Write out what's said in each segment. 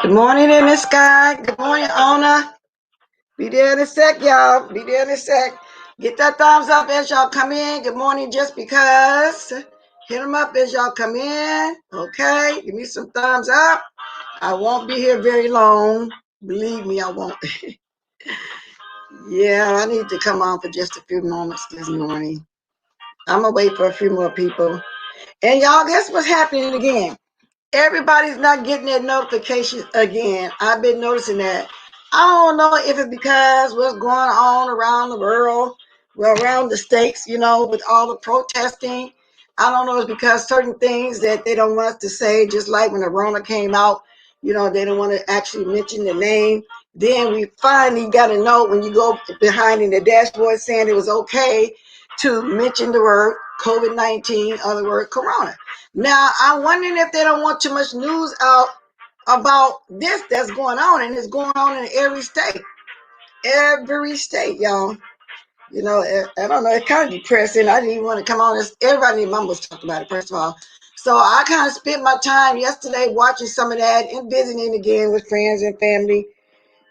Good morning in the sky. Good morning, Ona. Be there in a sec, y'all. Be there in a sec. Get that thumbs up as y'all come in. Good morning, just because. Hit them up as y'all come in. Okay, give me some thumbs up. I won't be here very long. Believe me, I won't. Yeah, I need to come on for just a few moments this morning. I'm going to wait for a few more people. And y'all, guess what's happening again? Everybody's not getting their notifications again. I've been noticing that. I don't know if it's because what's going on around the world, well, around the states, with all the protesting. I don't know if it's because certain things that they don't want us to say, just like when the Rona came out, they don't want to actually mention the name. Then we finally got a note when you go behind in the dashboard saying it was okay to mention the word COVID-19 or the word Corona. Now, I'm wondering if they don't want too much news out about this that's going on, and it's going on in every state. Every state, y'all. I don't know, it's kind of depressing. I didn't even want to come on. Everybody in Mum was talking about it, first of all. So I kind of spent my time yesterday watching some of that and visiting again with friends and family,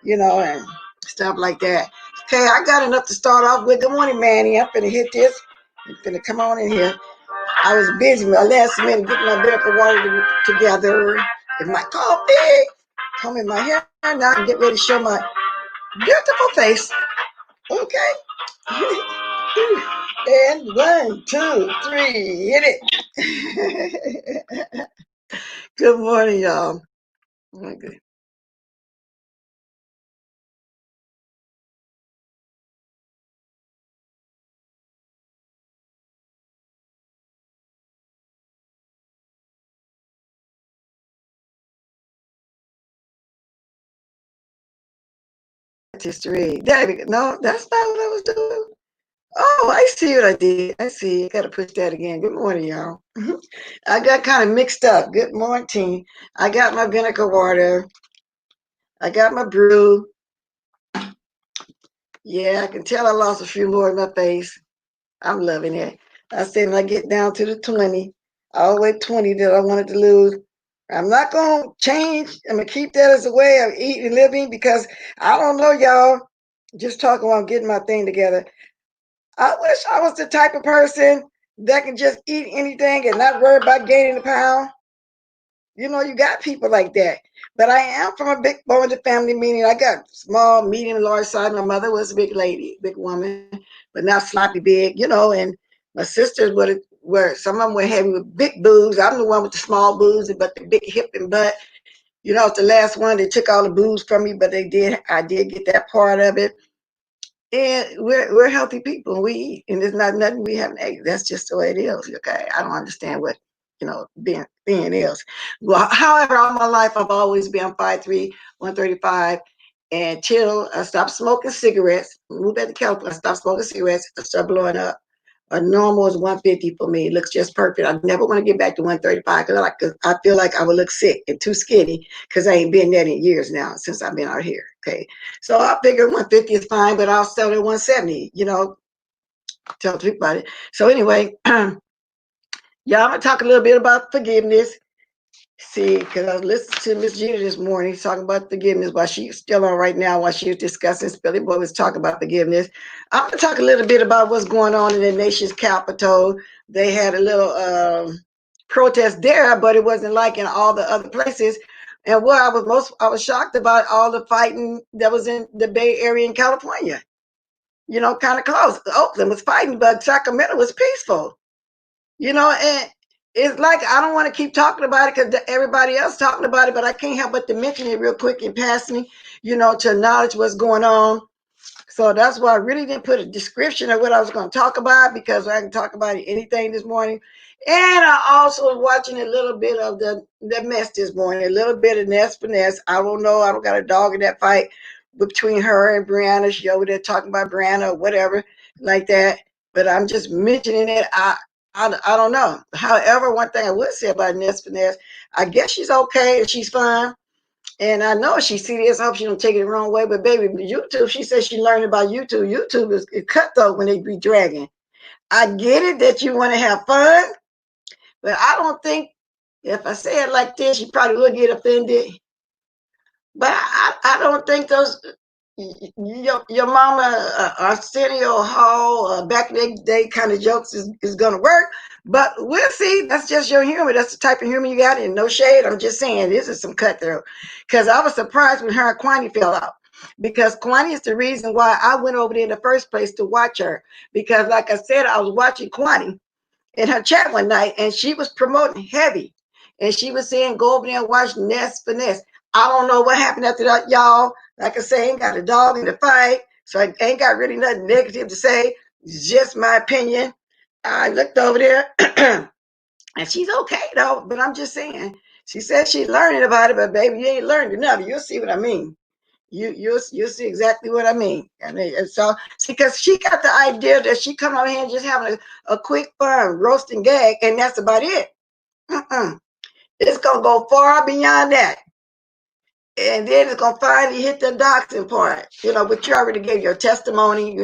and stuff like that. Okay, I got enough to start off with. Good morning, Manny. I'm finna hit this. I'm finna come on in here. I was busy my last minute getting my miracle water together and my coffee, combing my hair now and get ready to show my beautiful face. Okay. And 1, 2, 3, hit it. Good morning, y'all. Okay. History. No, that's not what I was doing. Oh, I see what I did. I see. I got to push that again. Good morning, y'all. I got kind of mixed up. Good morning. I got my vinegar water. I got my brew. Yeah, I can tell I lost a few more in my face. I'm loving it. I said when I get down to the 20, all the way 20 that I wanted to lose, I'm not going to change. I'm going to keep that as a way of eating and living because I don't know, y'all. Just talking while I'm getting my thing together. I wish I was the type of person that can just eat anything and not worry about gaining a pound. You got people like that. But I am from a big bone family, meaning I got small, medium, large size. My mother was a big lady, big woman, but not sloppy big, and my sisters were some of them were heavy with big boobs. I'm the one with the small boobs, but the big hip and butt. The last one, they took all the boobs from me, but I did get that part of it. And we're healthy people. We eat, and there's not nothing we haven't ate. That's just the way it is. Okay, I don't understand what being is. Well, however, all my life I've always been 5'3", 135, until I stopped smoking cigarettes. Moved back to California. I stopped smoking cigarettes. I started blowing up. A normal is 150 for me. It looks just perfect. I never want to get back to 135 because I feel like I would look sick and too skinny because I ain't been there in years now since I've been out here. Okay. So I figured 150 is fine, but I'll sell it at 170, tell people about it. So anyway, yeah, I'm going to talk a little bit about forgiveness. See, because I was listening to Miss Gina this morning talking about forgiveness while she's still on right now, while she was discussing, Billy Boy was talking about forgiveness. I'm going to talk a little bit about what's going on in the nation's capital. They had a little protest there, but it wasn't like in all the other places. And what I was shocked about all the fighting that was in the Bay Area in California. Kind of close. Oakland was fighting, but Sacramento was peaceful. And it's like I don't want to keep talking about it because everybody else talking about it, but I can't help but to mention it real quick and pass me, to acknowledge what's going on. So that's why I really didn't put a description of what I was going to talk about because I can talk about anything this morning. And I also was watching a little bit of the mess this morning, a little bit of Ness Finesse. I don't know. I don't got a dog in that fight between her and Brianna. She over there talking about Brianna or whatever like that. But I'm just mentioning it. I don't know. However, one thing I would say about Ness Finesse, I guess she's okay and she's fine. And I know she see this. I hope she don't take it the wrong way. But baby, YouTube, she says she learned about YouTube. YouTube is cutthroat when they be dragging. I get it that you want to have fun, but I don't think if I say it like this, you probably will get offended. But I don't think those your mama Arsenio Hall back in the day kind of jokes is gonna work. But we'll see. That's just your humor. That's the type of humor you got. And no shade. I'm just saying this is some cutthroat. Because I was surprised when her and Kwani fell out. Because Kwani is the reason why I went over there in the first place to watch her. Because like I said, I was watching Kwani in her chat one night, and she was promoting heavy, and she was saying, "Go over there and watch Ness Finesse." I don't know what happened after that, y'all. Like I say, ain't got a dog in the fight, so I ain't got really nothing negative to say. It's just my opinion. I looked over there, and she's okay though. But I'm just saying, she said she's learning about it, but baby, you ain't learned enough. You'll see what I mean. You'll see exactly what I mean. And so see, because she got the idea that she come over here and just having a quick fun roast and gag, and that's about it. Mm-mm. It's gonna go far beyond that, and then it's gonna finally hit the doxing part. But you already gave your testimony.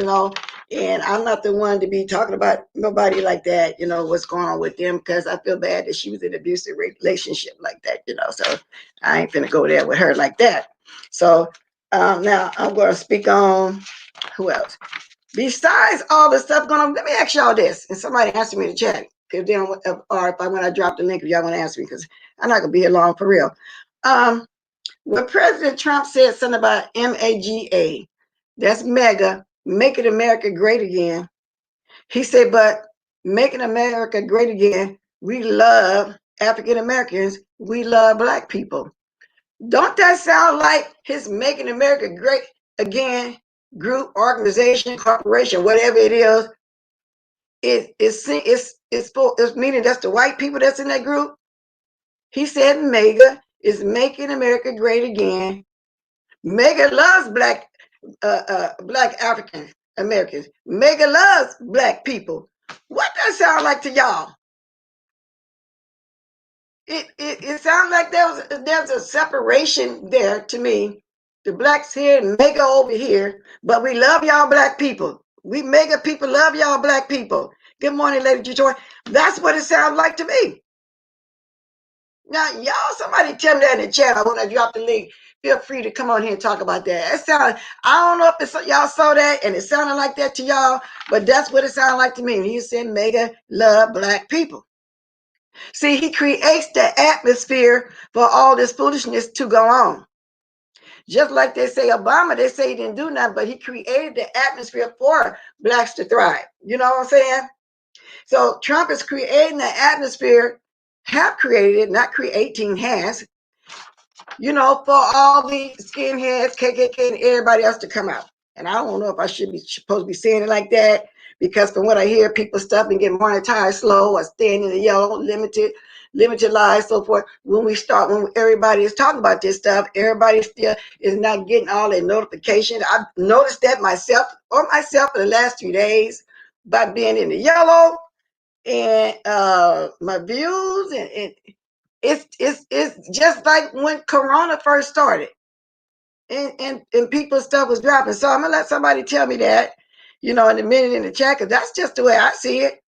And I'm not the one to be talking about nobody like that. What's going on with them, because I feel bad that she was in an abusive relationship like that. So I ain't finna go there with her like that. So now I'm going to speak on who else. Besides all the stuff going on, let me ask y'all this, and somebody answer me in the chat. If they don't, or if I when I drop the link, if y'all want to answer me, because I'm not gonna be here long for real. When President Trump said something about MAGA, that's mega, making America great again. He said, but making America great again, we love African Americans, we love Black people. Don't that sound like his making America great again group, organization, corporation, whatever it is? It's meaning that's the white people that's in that group. He said mega is making America great again. Mega loves black African Americans. Mega loves Black people. What does that sound like to y'all? It sounds like there's a separation there to me. The Blacks here and mega over here, but we love y'all Black people. We mega people love y'all Black people. Good morning, Lady Detroit. That's what it sounds like to me. Now, y'all, somebody tell me that in the chat. I want to drop the link. Feel free to come on here and talk about that. It sounds, I don't know if it's, y'all saw that and it sounded like that to y'all, but that's what it sounded like to me when he said mega love Black people. See, he creates the atmosphere for all this foolishness to go on. Just like they say Obama, they say he didn't do nothing, but he created the atmosphere for Blacks to thrive. You know what I'm saying? So Trump is creating the atmosphere, have created it, not creating, has, for all the skinheads, KKK, and everybody else to come out. And I don't know if I should be supposed to be saying it like that, because from what I hear, people stuff and get monetized slow or staying in the yellow, limited lives, so forth. When everybody is talking about this stuff, everybody still is not getting all their notifications. I've noticed that myself for the last 2 days by being in the yellow, and my views, and it's just like when Corona first started, and people's stuff was dropping. So I'm gonna let somebody tell me that, in a minute in the chat, because that's just the way I see it.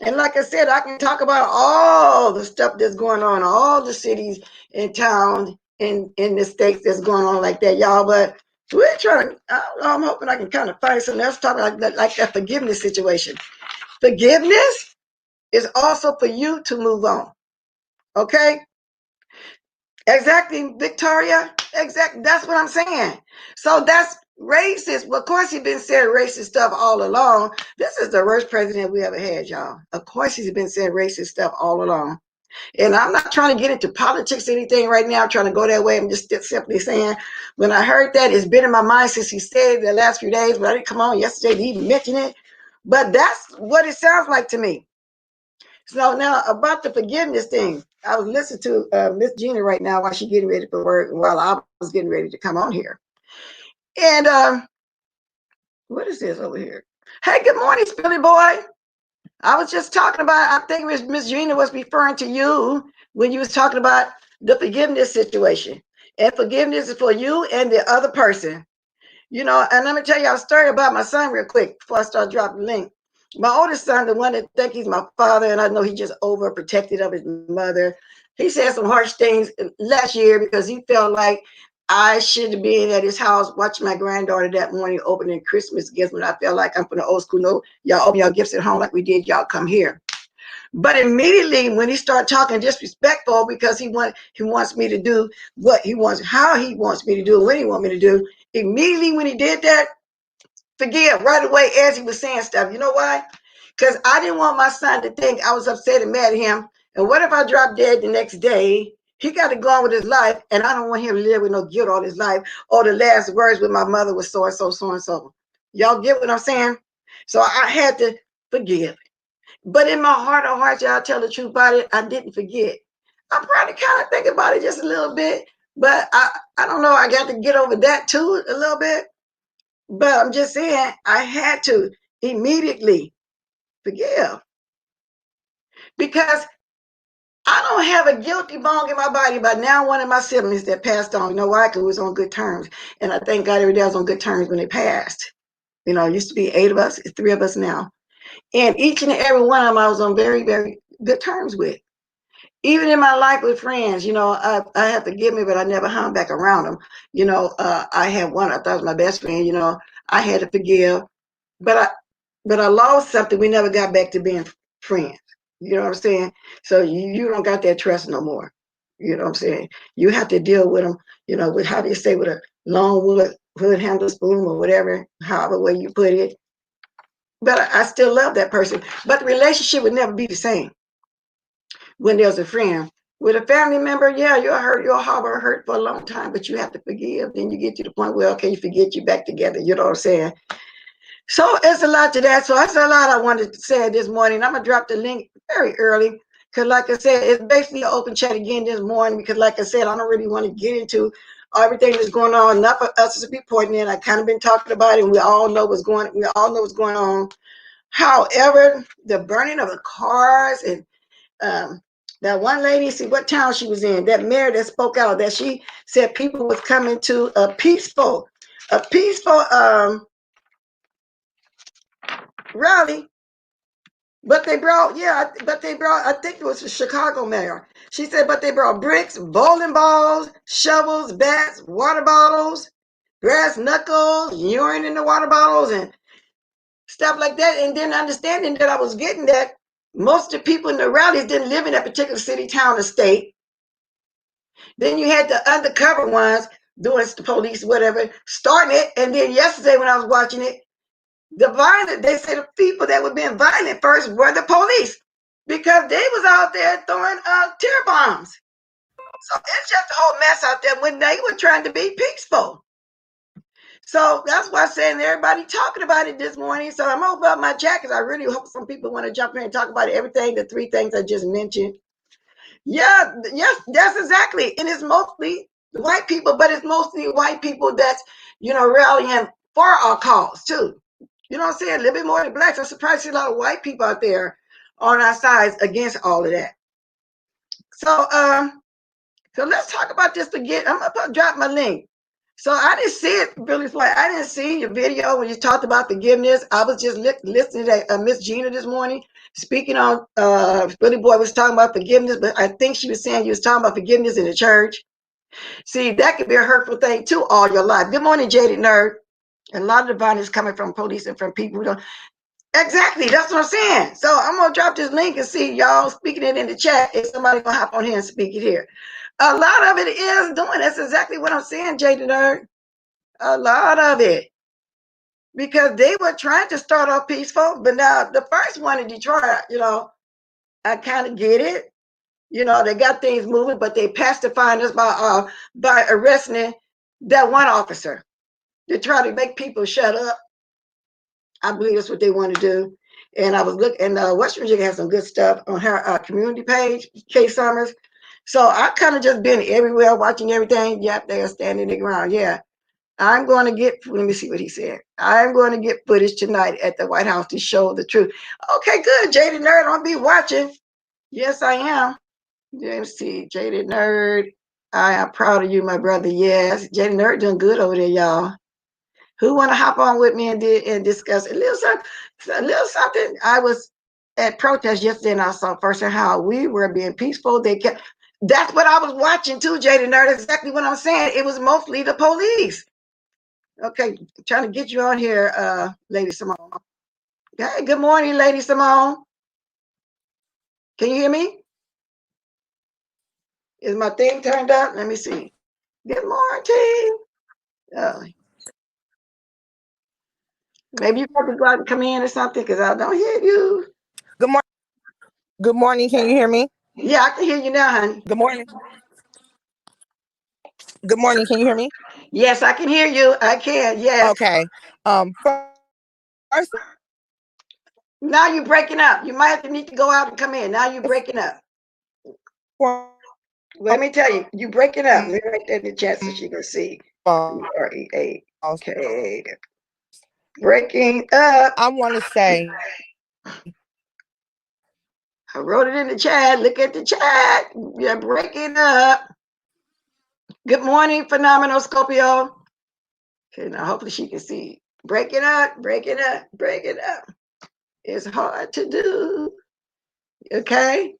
And like I said, I can talk about all the stuff that's going on, all the cities and towns in the states that's going on like that, y'all. But we're trying. I'm hoping I can kind of find something else talking like that forgiveness situation. Forgiveness is also for you to move on. Okay? Exactly, Victoria. Exactly. That's what I'm saying. So that's racist. Well, of course, he's been saying racist stuff all along. This is the worst president we ever had, y'all. Of course, he's been saying racist stuff all along. And I'm not trying to get into politics or anything right now. I'm trying to go that way. I'm just simply saying, when I heard that, it's been in my mind since he said it the last few days, but I didn't come on yesterday to even mention it. But that's what it sounds like to me. So now about the forgiveness thing, I was listening to Miss Gina right now while she's getting ready for work, while I was getting ready to come on here. And what is this over here? Hey, good morning, Spilly boy. I was just talking about, I think Miss Gina was referring to you when you was talking about the forgiveness situation. And forgiveness is for you and the other person. And let me tell you a story about my son real quick before I start dropping the link. My oldest son, the one that think he's my father, and I know he's just overprotected of his mother. He said some harsh things last year because he felt like I should have been at his house watching my granddaughter that morning opening Christmas gifts when I felt like I'm from the old school. No, y'all open your gifts at home like we did. Y'all come here. But immediately when he started talking disrespectful because he wants me to do what he wants, how he wants me to do, when he wants me to do. Immediately when he did that, forgive right away as he was saying stuff. You know why? Because I didn't want my son to think I was upset and mad at him. And what if I drop dead the next day? He got to go on with his life, and I don't want him to live with no guilt all his life. Or the last words with my mother was so and so, so and so. Y'all get what I'm saying? So I had to forgive. But in my heart of hearts, y'all tell the truth about it, I didn't forget. I probably kind of think about it just a little bit, but I don't know. I got to get over that too a little bit. But I'm just saying, I had to immediately forgive because I don't have a guilty bone in my body. But now one of my siblings that passed on, you know why? Because we was on good terms. And I thank God every day I was on good terms when they passed. You know, it used to be 8 of us, it's 3 of us now. And each and every one of them I was on very, very good terms with. Even in my life with friends, you know, I have to forgive me, but I never hung back around them. You know, I had one I thought was my best friend. You know, I had to forgive, but I lost something. We never got back to being friends. You know what I'm saying? So you don't got that trust no more. You know what I'm saying? You have to deal with them. You know, with how do you say, with a long wood handle spoon or whatever, however way you put it. But I still love that person. But the relationship would never be the same when there's a friend. With a family member, yeah, you'll harbor hurt for a long time, but you have to forgive. Then you get to the point where, okay, you forget, you back together. You know what I'm saying? So it's a lot to that. So that's a lot I wanted to say this morning. I'm going to drop the link very early because, like I said, it's basically an open chat again this morning because, like I said, I don't really want to get into everything that's going on. Enough for us to be pointing in. I kind of been talking about it, and we all know what's going on. However, the burning of the cars and that one lady, see what town she was in, that mayor that spoke out, that she said people was coming to a peaceful rally, but they brought, I think it was the Chicago mayor. She said, but they brought bricks, bowling balls, shovels, bats, water bottles, brass knuckles, urine in the water bottles, and stuff like that. And then understanding that I was getting that most of the people in the rallies didn't live in that particular city, town, or state. Then you had the undercover ones doing the police, whatever, starting it. And then yesterday when I was watching it, they said the people that were being violent first were the police because they was out there throwing tear bombs. So it's just a whole mess out there when they were trying to be peaceful. So that's why I'm saying everybody talking about it this morning. So I'm open up my chat because I really hope some people want to jump in and talk about everything, the 3 things I just mentioned. Yeah, yes, that's exactly. And it's mostly white people, but it's mostly white people that's, rallying for our cause too. You know what I'm saying? A little bit more than blacks. I'm surprised to see a lot of white people out there on our sides against all of that. So let's talk about this again. I'm gonna drop my link. So I didn't see it really. I didn't see your video when you talked about forgiveness. I was just listening to Miss Gina this morning speaking on. Billy Boy was talking about forgiveness, but I think she was saying you was talking about forgiveness in the church. See, that could be a hurtful thing too all your life. Good morning, Jaded Nerd. A lot of the violence coming from police and from people who don't. Exactly, that's what I'm saying. So I'm gonna drop this link and see y'all speaking it in the chat. If somebody gonna hop on here and speak it here. A lot of it is doing. That's exactly what I'm saying, Jaded Nerd. A lot of it. Because they were trying to start off peaceful, but now the first one in Detroit, I kind of get it. They got things moving, but they pacifying us by arresting that one officer. They try to make people shut up. I believe that's what they want to do. And I was looking, and West Virginia has some good stuff on her community page, Kay Summers. So I kind of just been everywhere, watching everything. Yep, they are standing their ground. Yeah. I'm going to let me see what he said. I'm going to get footage tonight at the White House to show the truth. Okay, good. Jaded Nerd, I'll be watching. Yes, I am. Let's see. Jaded Nerd, I am proud of you, my brother. Yes, Jaded Nerd doing good over there, y'all. Who want to hop on with me and discuss a little something? I was at protest yesterday and I saw firsthand how we were being peaceful. They kept That's what I was watching too, Jada Nerd. Exactly what I'm saying. It was mostly the police. Okay, trying to get you on here, Lady Simone. Hey, good morning, Lady Simone. Can you hear me? Is my thing turned up? Let me see. Good morning. Uh, Maybe you have to go out and come in or something because I don't hear you. Good morning. Good morning. Can you hear me? Yeah, I can hear you now, honey. Good morning. Good morning. Can you hear me? Yes, I can hear you. I can. Yes. Okay. First, Now you're breaking up. You might have to need to go out and come in. Now you're breaking up. Let me tell you, you breaking up. Let me write that in the chat so she can see. REAK. Breaking up. I want to say, I wrote it in the chat. Look at the chat. You're breaking up. Good morning, Phenomenal Scorpio. Okay, now hopefully she can see. Breaking up, breaking up, breaking up. It's hard to do. Okay?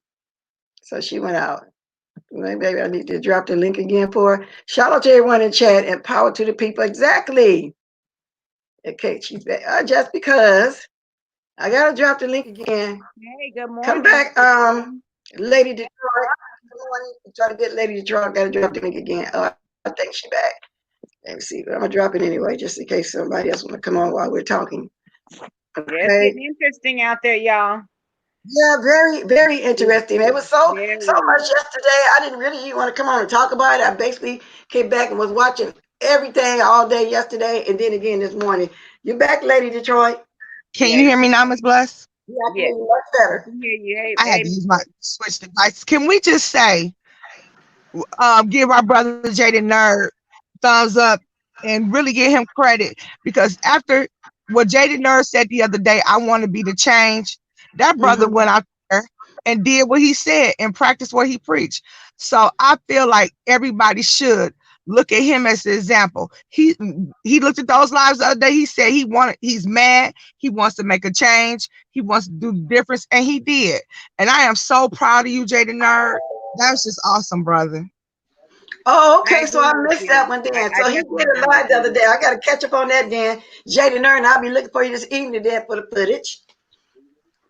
So she went out. Maybe I need to drop the link again for her. Shout out to everyone in chat and power to the people. Exactly. Okay, she's back. Just because I gotta drop the link again. Hey, good morning. Come back, Lady Detroit. Good morning. Try to get Lady Detroit. I gotta drop the link again. I think she's back. Let me see, but I'm gonna drop it anyway, just in case somebody else wanna come on while we're talking. Okay. Yeah, it's getting interesting out there, y'all. Yeah, very, very interesting. It was so much yesterday. I didn't really even want to come on and talk about it. I basically came back and was watching everything all day yesterday, and then again this morning. You back, Lady Detroit? Can you hear me now, Miss Bless? Yeah, I can hear you much better. I can hear you. Hey, I had to use my switch device. Can we just say, give our brother Jaden Nerd thumbs up and really give him credit, because after what Jaden Nerd said the other day, I want to be the change. That brother went out there and did what he said and practiced what he preached. So I feel like everybody should look at him as an example. He looked at those lives the other day. He said he's mad. He wants to make a change. He wants to do the difference, and he did. And I am so proud of you, Jaden Nerd. That was just awesome, brother. Oh, okay. So I missed that one then. So he did a live the other day. I got to catch up on that then. Jaden Nerd, I'll be looking for you this evening then for the footage.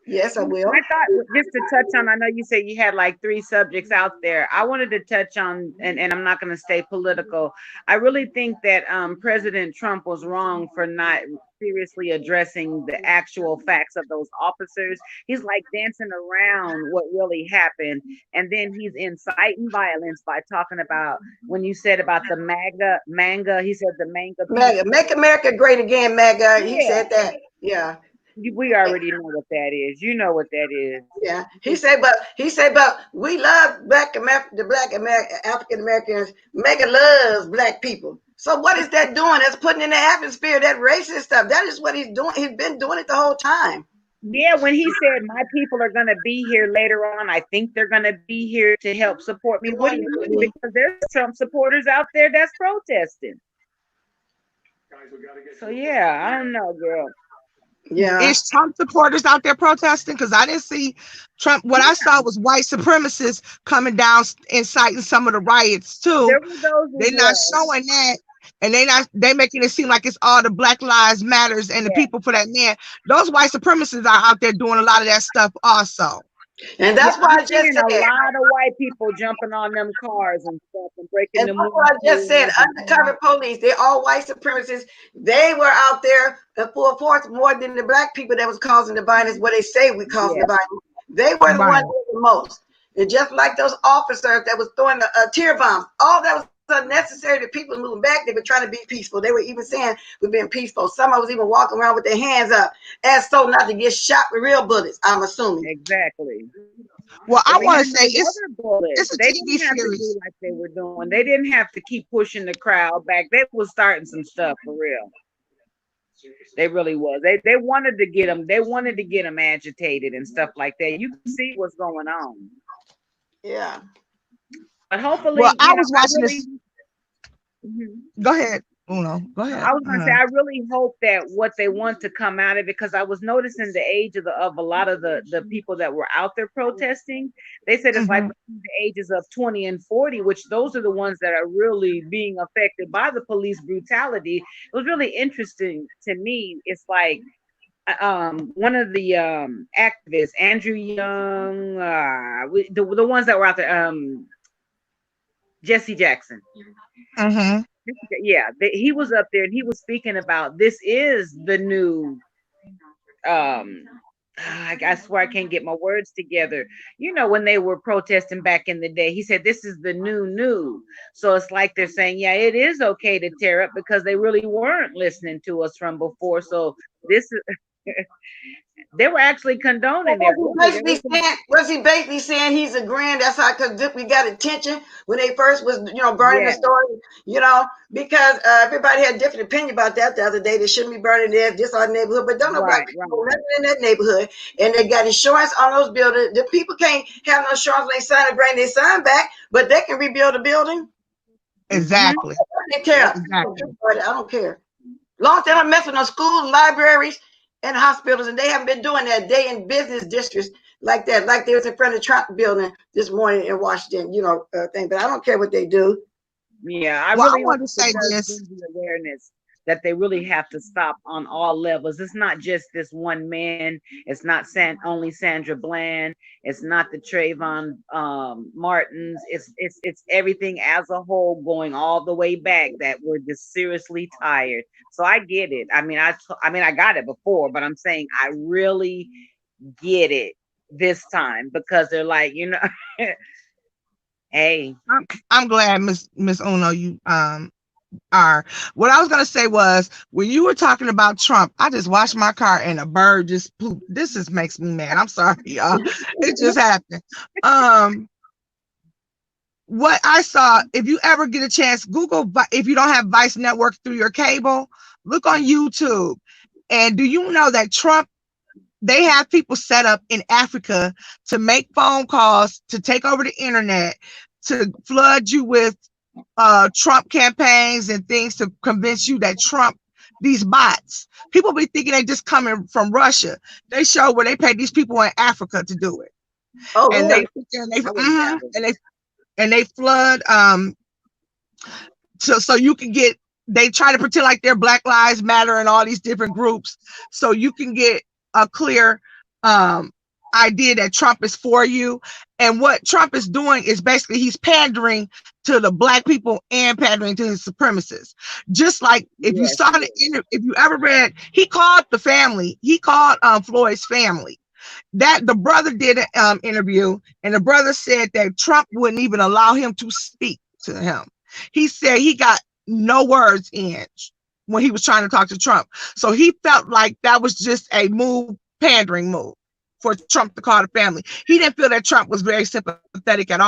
Yes, I will. I thought just to touch on, I know you said you had like 3 subjects out there. I wanted to touch on, and I'm not going to stay political. I really think that President Trump was wrong for not seriously addressing the actual facts of those officers. He's like dancing around what really happened. And then he's inciting violence by talking about, when you said about the manga, he said the MAGA, make America great again, MAGA. He said that. Yeah. We already know what that is. You know what that is. Yeah. He said, but we love the black African Americans. MAGA loves black people. So what is that doing? That's putting in the atmosphere that racist stuff. That is what he's doing. He's been doing it the whole time. Yeah, when he said my people are going to be here later on, I think they're going to be here to help support me. What do you mean? Because there's Trump supporters out there that's protesting. So yeah, I don't know, girl. Yeah. Is Trump supporters out there protesting? Because I didn't see Trump. What I saw was white supremacists coming down, inciting some of the riots too. They're not showing that. And they making it seem like it's all the Black Lives Matters and the people for that man. Those white supremacists are out there doing a lot of that stuff also. And that's why I just said a lot of white people jumping on them cars and stuff and breaking them. That's what I just said. Undercover police, they're all white supremacists. They were out there full force more than the black people that was causing the violence, what they say we caused the violence. They were the ones that the most. And just like those officers that was throwing the tear bombs, all that was unnecessary. The people moving back, they were trying to be peaceful. They were even saying we're being peaceful. Some of us even walking around with their hands up as so not to get shot with real bullets, I'm assuming. Exactly. Well, I want to say it's a they TV didn't have series. to do like they were doing. They didn't have to keep pushing the crowd back. They were starting some stuff for real. They really was. They wanted to get them. They wanted to get them agitated and stuff like that. You can see what's going on. Yeah. But hopefully, well, I was watching this. Go ahead. Uno, go ahead. I was gonna say I really hope that what they want to come out of it, because I was noticing the age of a lot of the people that were out there protesting. They said it's like Mm-hmm. between the ages of 20 and 40, which those are the ones that are really being affected by the police brutality. It was really interesting to me. It's like one of the activists, Andrew Young, the ones that were out there, Jesse Jackson. Mm-hmm. Yeah, he was up there and he was speaking about this is the new um I swear I can't get my words together. You know, when they were protesting back in the day, he said this is the new. So it's like they're saying, yeah, it is okay to tear up because they really weren't listening to us from before. So this is they were actually condoning their really there was some, Was he basically saying he's agreeing? That's how because we got attention when they first was burning the yeah, store, because everybody had different opinion about that the other day. They shouldn't be burning this our neighborhood, but don't know black right. people living in that neighborhood, and they got insurance on those buildings. The people can't have no insurance when they sign and bring their sign back, but they can rebuild a building. Mm-hmm. Exactly. They tear Yep. up. Exactly. I don't care. Long as they don't mess with no schools, libraries, and hospitals, and they haven't been doing that. They in business districts like that, like they was in front of the Trump building this morning in Washington, thing. But I don't care what they do. Yeah, I Well, I really hope want to it say does this. bring the awareness that they really have to stop on all levels. It's not just this one man. It's not only Sandra Bland. It's not the Trayvon Martins. It's everything as a whole going all the way back that we're just seriously tired. So I get it. I mean, I got it before, but I'm saying I really get it this time because they're like, hey, I'm glad, Miss Uno, you are. What I was gonna say was when you were talking about Trump, I just washed my car and a bird just pooped. This just makes me mad. I'm sorry, y'all. It just happened. Um, what I saw, if you ever get a chance, Google if you don't have Vice Network through your cable, look on YouTube. And do you know that Trump, they have people set up in Africa to make phone calls, to take over the internet, to flood you with Trump campaigns and things to convince you that Trump, these bots, people be thinking they just coming from Russia. They show where they pay these people in Africa to do it, Oh, and really? I wouldn't doubt it. and they flood so you can get, they try to pretend like they're Black Lives Matter and all these different groups so you can get a clear um idea that Trump is for you. And what Trump is doing is basically he's pandering to the black people and pandering to his supremacists. Just like if you Yes, saw it the is. if you ever read, he called the family, he called Floyd's family. That the brother did an interview, and the brother said that Trump wouldn't even allow him to speak to him. He said he got no words in when he was trying to talk to Trump. So he felt like that was just a move, pandering move for Trump to call the family. He didn't feel that Trump was very sympathetic at all.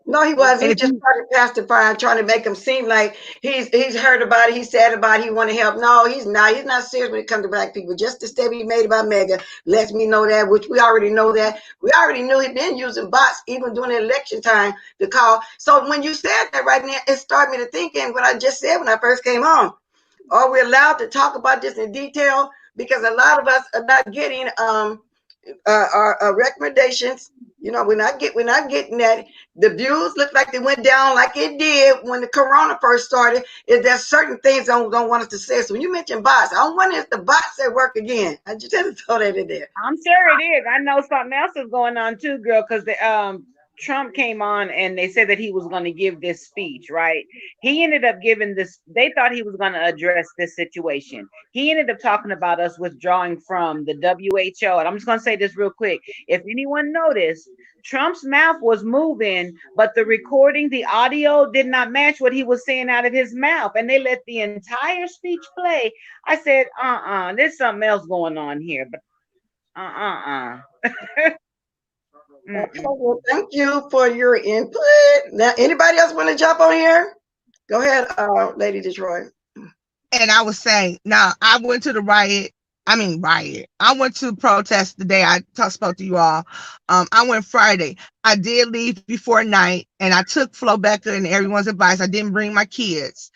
No, he Well, was. And He if just you started pacifying, trying to make him seem like he's heard about it, he's sad about it, he want to help. No, he's not. He's not serious when it comes to black people. Just the statement he made about Mega lets me know that, which we already know that. We already knew he'd been using bots even during the election time to call. So when you said that right now, it started me to thinking what I just said when I first came on. Are we allowed to talk about this in detail? Because a lot of us are not getting our recommendations. We're not getting that. The views look like they went down like it did when the corona first started. Is there certain things don't want us to say? So when you mention bots, I wonder if the bots at work again. I just had to throw that in there. I'm sure it is. I know something else is going on too, girl, because the Trump came on and they said that he was going to give this speech, right? He ended up giving this, they thought he was going to address this situation. He ended up talking about us withdrawing from the WHO. And I'm just going to say this real quick. If anyone noticed, Trump's mouth was moving, but the recording, the audio did not match what he was saying out of his mouth. And they let the entire speech play. I said, there's something else going on here. But Okay, Mm-mm. well, thank you for your input. Now, anybody else want to jump on here? Go ahead, Lady Detroit. and I was saying, now I went to the riot. I mean, riot. I went to protest the day I spoke to you all. I went Friday. I did leave before night, and I took Flo Becca and everyone's advice. I didn't bring my kids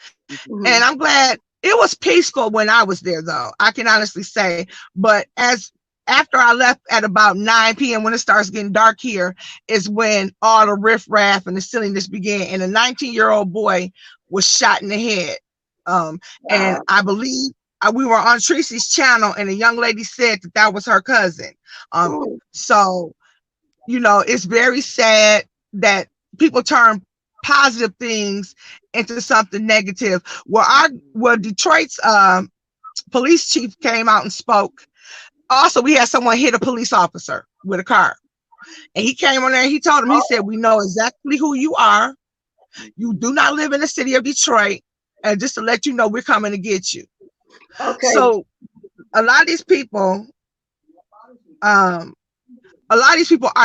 And I'm glad it was peaceful when I was there, though. I can honestly say. But as after I left at about 9 p.m., when it starts getting dark here, is when all the riffraff and the silliness began. And a 19-year-old boy was shot in the head. And I believe we were on Tracy's channel, and a young lady said that that was her cousin. So, it's very sad that people turn positive things into something negative. Well, Detroit's police chief came out and spoke. Also, we had someone hit a police officer with a car, and he came on there and he told him, he said, "We know exactly who you are. You do not live in the city of Detroit, and just to let you know, we're coming to get you." Okay. So a lot of these people, does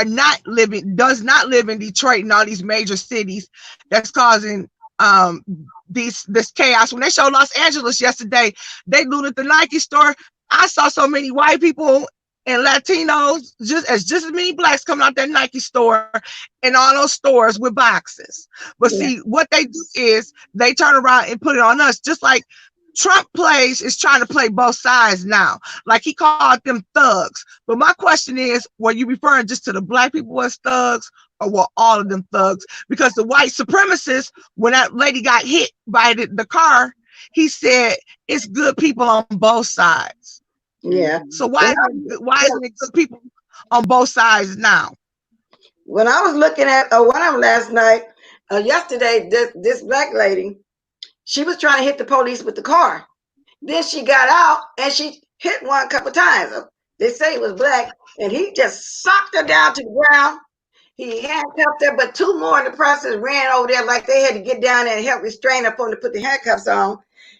not live in Detroit and all these major cities. That's causing this chaos. When they showed Los Angeles yesterday, they looted the Nike store. I saw so many white people and Latinos, just as many blacks coming out that Nike store and all those stores with boxes. But see, what they do is they turn around and put it on us, just like Trump is trying to play both sides now. Like he called them thugs. But my question is, were you referring just to the black people as thugs, or were all of them thugs? Because the white supremacists, when that lady got hit by the car, he said it's good people on both sides. Yeah. So why isn't it good people on both sides now? When I was looking at one of them last night, yesterday, this black lady, she was trying to hit the police with the car. Then she got out and she hit one a couple times. They say it was black, and he just socked her down to the ground. He handcuffed her, but two more in the process ran over there like they had to get down there and help restrain her for them to put the handcuffs on.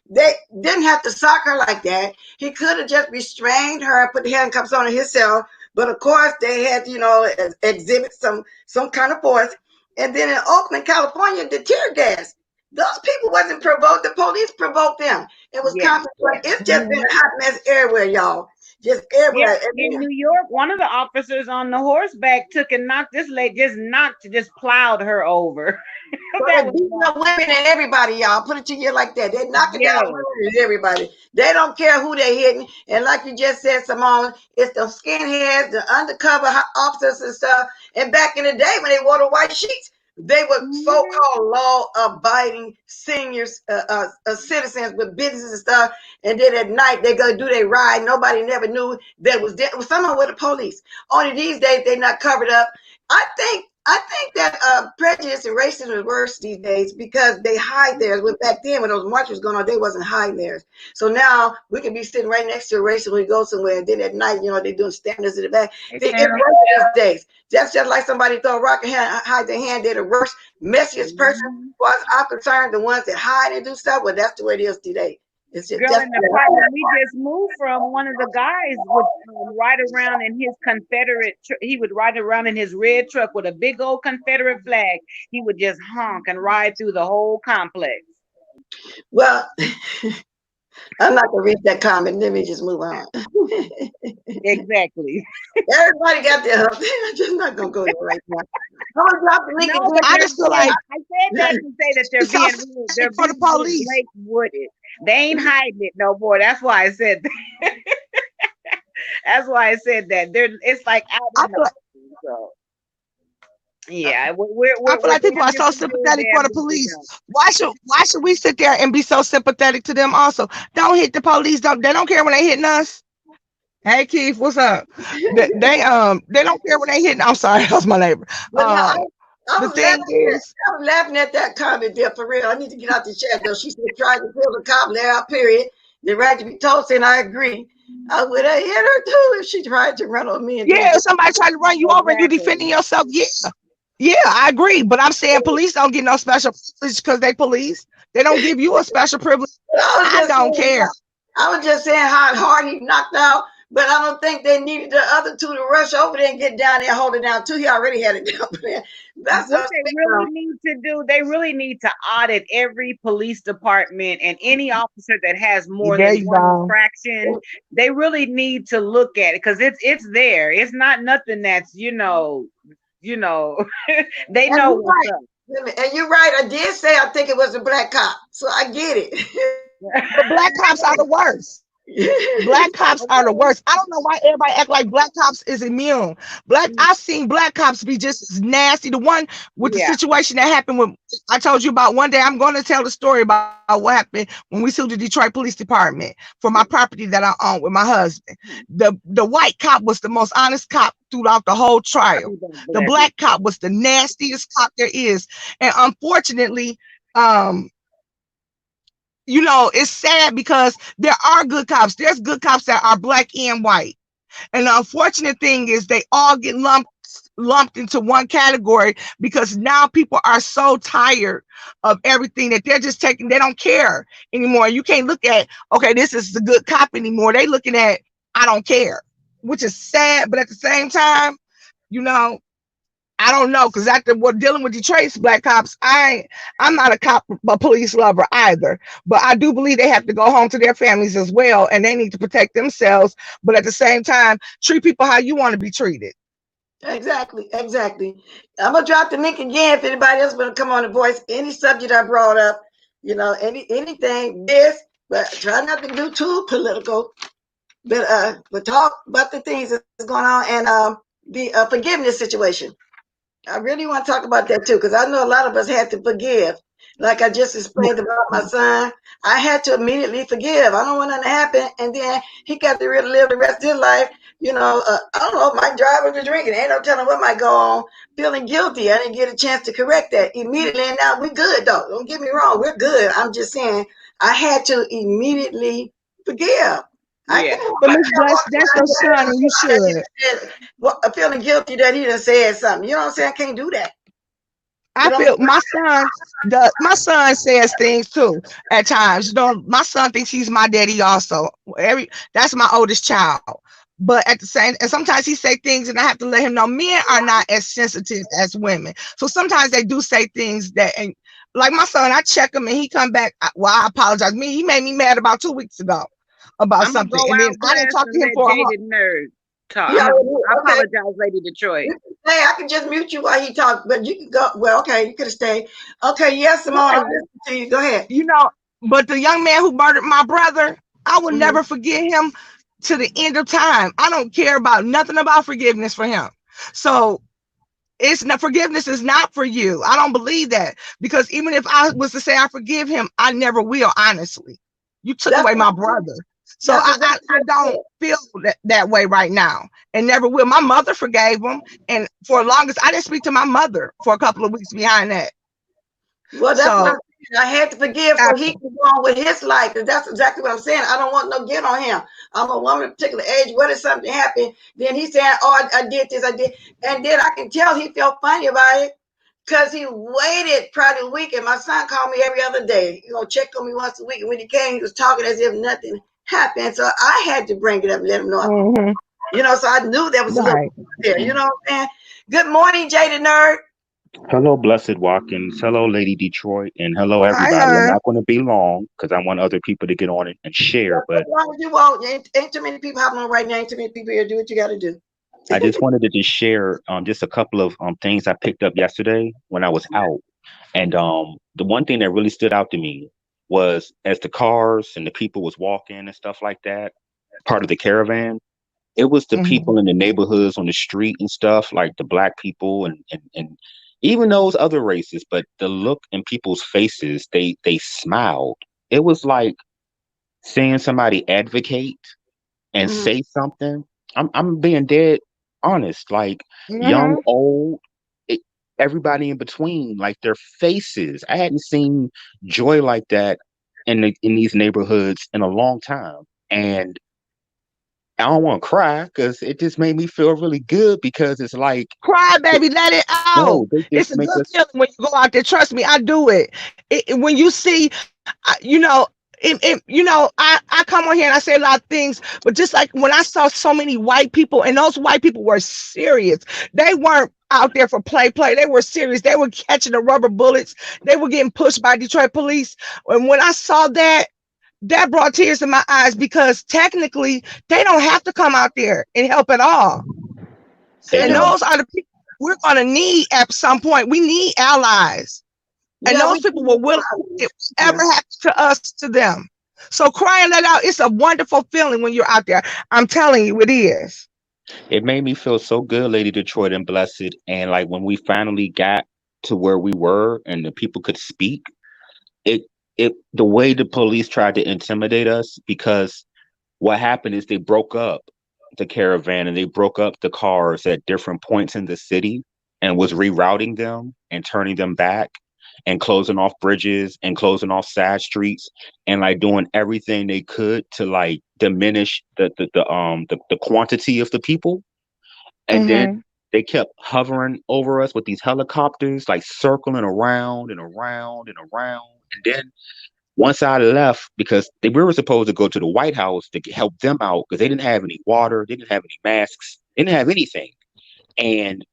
They didn't have to sock her like that. He could have just restrained her, put the handcuffs on her himself. But of course, they had to, exhibit some kind of force. And then in Oakland, California, the tear gas. Those people wasn't provoked. The police provoked them. It was concentrated. It's just been a hot mess everywhere, y'all. Just everywhere. Yeah, in New York, one of the officers on the horseback took and knocked this lady, just plowed her over. That beating up women and everybody, y'all. Put it to you like that. They knocking down women and everybody. They don't care who they hitting. And like you just said, Simone, it's the skinheads, the undercover officers and stuff. And back in the day when they wore the white sheets, they were so-called law-abiding seniors, citizens with businesses and stuff. And then at night they go do their ride. Nobody never knew that was there. It was someone with the police. Only these days they not covered up. I think that prejudice and racism is worse these days because they hide theirs. When back then, when those marches going on, they wasn't hiding theirs. So now we can be sitting right next to a racist when we go somewhere, and then at night, they doing standards in the back. It's worse these days. That's just like somebody throw a rock and hide their hand. They're the worst, messiest person. As far as I'm concerned, the ones that hide and do stuff, well, that's the way it is today. It's just, Girl, in the apartment we just moved from, one of the guys would ride around in his Confederate. He would ride around in his red truck with a big old Confederate flag. He would just honk and ride through the whole complex. Well, I'm not gonna read that comment. Let me just move on. Exactly. Everybody got their I'm just not gonna go there right now. I'm gonna drop the link. No, I just feel like I said that to say that they're for the police. Blake Wooded. They ain't hiding it no more. That's why I said that. That's why I said that. It's like out in the so. Yeah, I feel like people are so sympathetic for the police. Why should we sit there and be so sympathetic to them also? Don't hit the police. They don't care when they hitting us. Hey Keith, what's up? They don't care when they hitting. I'm sorry, that's my neighbor. I was laughing at that comment there for real. I need to get out the chat though. She said trying to kill the cop there out, period. The right to be told, and I agree. I would have hit her too if she tried to run on me. If somebody tried to run you over and you defending yourself, yeah, I agree. But I'm saying police don't get no special privilege because they police. They don't give you a special privilege. I don't care. I was just saying how hard he knocked out. But I don't think they needed the other two to rush over there and get down there and hold it down too. He already had it down there. That's what they really need to do. They really need to audit every police department and any officer that has more than one infraction. They really need to look at it because it's there. It's not nothing that's they know what's up. And you're right. I did say I think it was a black cop, so I get But black cops are the worst. Black it. cops are the worst. I don't know why everybody act like black cops is immune. I've seen black cops be just as nasty. The one with the Yeah. situation that happened with I told you about one day. I'm going to tell the story about what happened when we sued the Detroit Police Department for my property that I own with my husband. The white cop was the most honest cop throughout the whole trial. We don't The bless it. black cop was the nastiest cop there is, and unfortunately, um, it's sad because there are good cops. There's good cops that are black and white. And the unfortunate thing is they all get lumped into one category because now people are so tired of everything that they're just taking, they don't care anymore. You can't look at, okay, this is the good cop anymore. They looking at, I don't care, which is sad, but at the same time, you know, I don't know, because after what dealing with Detroit's black cops, I'm not a cop, a police lover either. But I do believe they have to go home to their families as well, and they need to protect themselves. But at the same time, treat people how you want to be treated. Exactly, exactly. I'm gonna drop the link again if anybody else want to come on and voice any subject I brought up. Anything this, but try not to do too political. But talk about the things that's going on and the forgiveness situation. I really want to talk about that too, because I know a lot of us had to forgive. Like I just explained about my son, I had to immediately forgive. I don't want nothing to happen, and then he got to really live the rest of his life. I don't know, might drive or drinking. Ain't no telling what might go on. Feeling guilty, I didn't get a chance to correct that immediately, and now we good though. Don't get me wrong, we're good. I'm just saying I had to immediately forgive. I Yeah. can't, But I Miss can't Bless, walk that's your son, and you should. feeling guilty that he done said something. You know what I'm saying? I can't do that. I But I'm feel my son says things too at times. My son thinks he's my daddy also. That's my oldest child. But at the same, and sometimes he say things, and I have to let him know men are not as sensitive as women. So sometimes they do say things that, and like my son, I check him and he come back. Well, I apologize. He made me mad about 2 weeks ago about I'm gonna something, go and then out I didn't blast talk to and him let for a Jaded Nerd talk. yeah, I okay. apologize, Lady Detroit. Hey, I can just mute you while he talks, but you can go. Well, okay, you could have stayed. Okay, yes, Simone, I'm listening to you. Go ahead. you know, but the young man who murdered my brother, I will Mhm. never forgive him to the end of time. I don't care about nothing about forgiveness for him. So it's not, forgiveness is not for you. I don't believe that, because even if I was to say I forgive him, I never will. Honestly, you took That's away what, my brother, so that's exactly I what I don't said. feel that way right now, and never will. My mother forgave him, and for the longest, I didn't speak to my mother for a couple of weeks behind that. Well, that's what I'm So saying. I had to forgive so he after, can go on with his life. And that's exactly what I'm saying. I don't want no guilt on him. I'm a woman of a particular age. What if something happened? Then he's saying, "Oh, I did this, I did," and then I can tell he felt funny about it. Because he waited probably a week, and my son called me every other day. Check on me once a week. And when he came, he was talking as if nothing happened. So I had to bring it up and let him know. mm-hmm, So I knew there was a little right. there. You know what I'm saying? Good morning, Jada Nerd. Hello, Blessed Watkins. Hello, Lady Detroit. And hello, Hi, everybody. I'm hon. not going to be long because I want other people to get on it and share. As But long as you want. Ain't too many people hopping on right now. Ain't too many people here. Do what you got to do. I just wanted to just share just a couple of things I picked up yesterday when I was out. And the one thing that really stood out to me was as the cars and the people was walking and stuff like that, part of the caravan, it was the Mm-hmm. people in the neighborhoods on the street and stuff, like the black people and even those other races, but the look in people's faces, they smiled. It was like seeing somebody advocate and Mhm. say something. I'm being dead honest, like young, Mm-hmm. old, it, everybody in between, like their faces. I hadn't seen joy like that in these neighborhoods in a long time. And I don't want to cry because it just made me feel really good because it's like, Cry, baby, let it out. no, they It's just a make good us, feeling when you go out there. Trust me, I do it. When you see, I come on here and I say a lot of things, but just like when I saw so many white people, and those white people were serious. They weren't out there for play. They were serious. They were catching the rubber bullets. They were getting pushed by Detroit police. And when I saw that, that brought tears to my eyes, because technically they don't have to come out there and help at all. They And amen. do. those are the people. we're going to need at some point. We need allies, and Yeah, those we people were willing to yeah. whatever happened to us to them. So crying that out, it's a wonderful feeling when you're out there. I'm telling you, it is. It made me feel so good, Lady Detroit and Blessed. And like when we finally got to where we were and the people could speak, it the way the police tried to intimidate us, because what happened is they broke up the caravan and they broke up the cars at different points in the city and was rerouting them and turning them back and closing off bridges and closing off side streets and like doing everything they could to like diminish the quantity of the people. And then Mm-hmm. they kept hovering over us with these helicopters, like circling around and around and around. And then once I left, because we were supposed to go to the White House to help them out because they didn't have any water, they didn't have any masks, they didn't have anything. And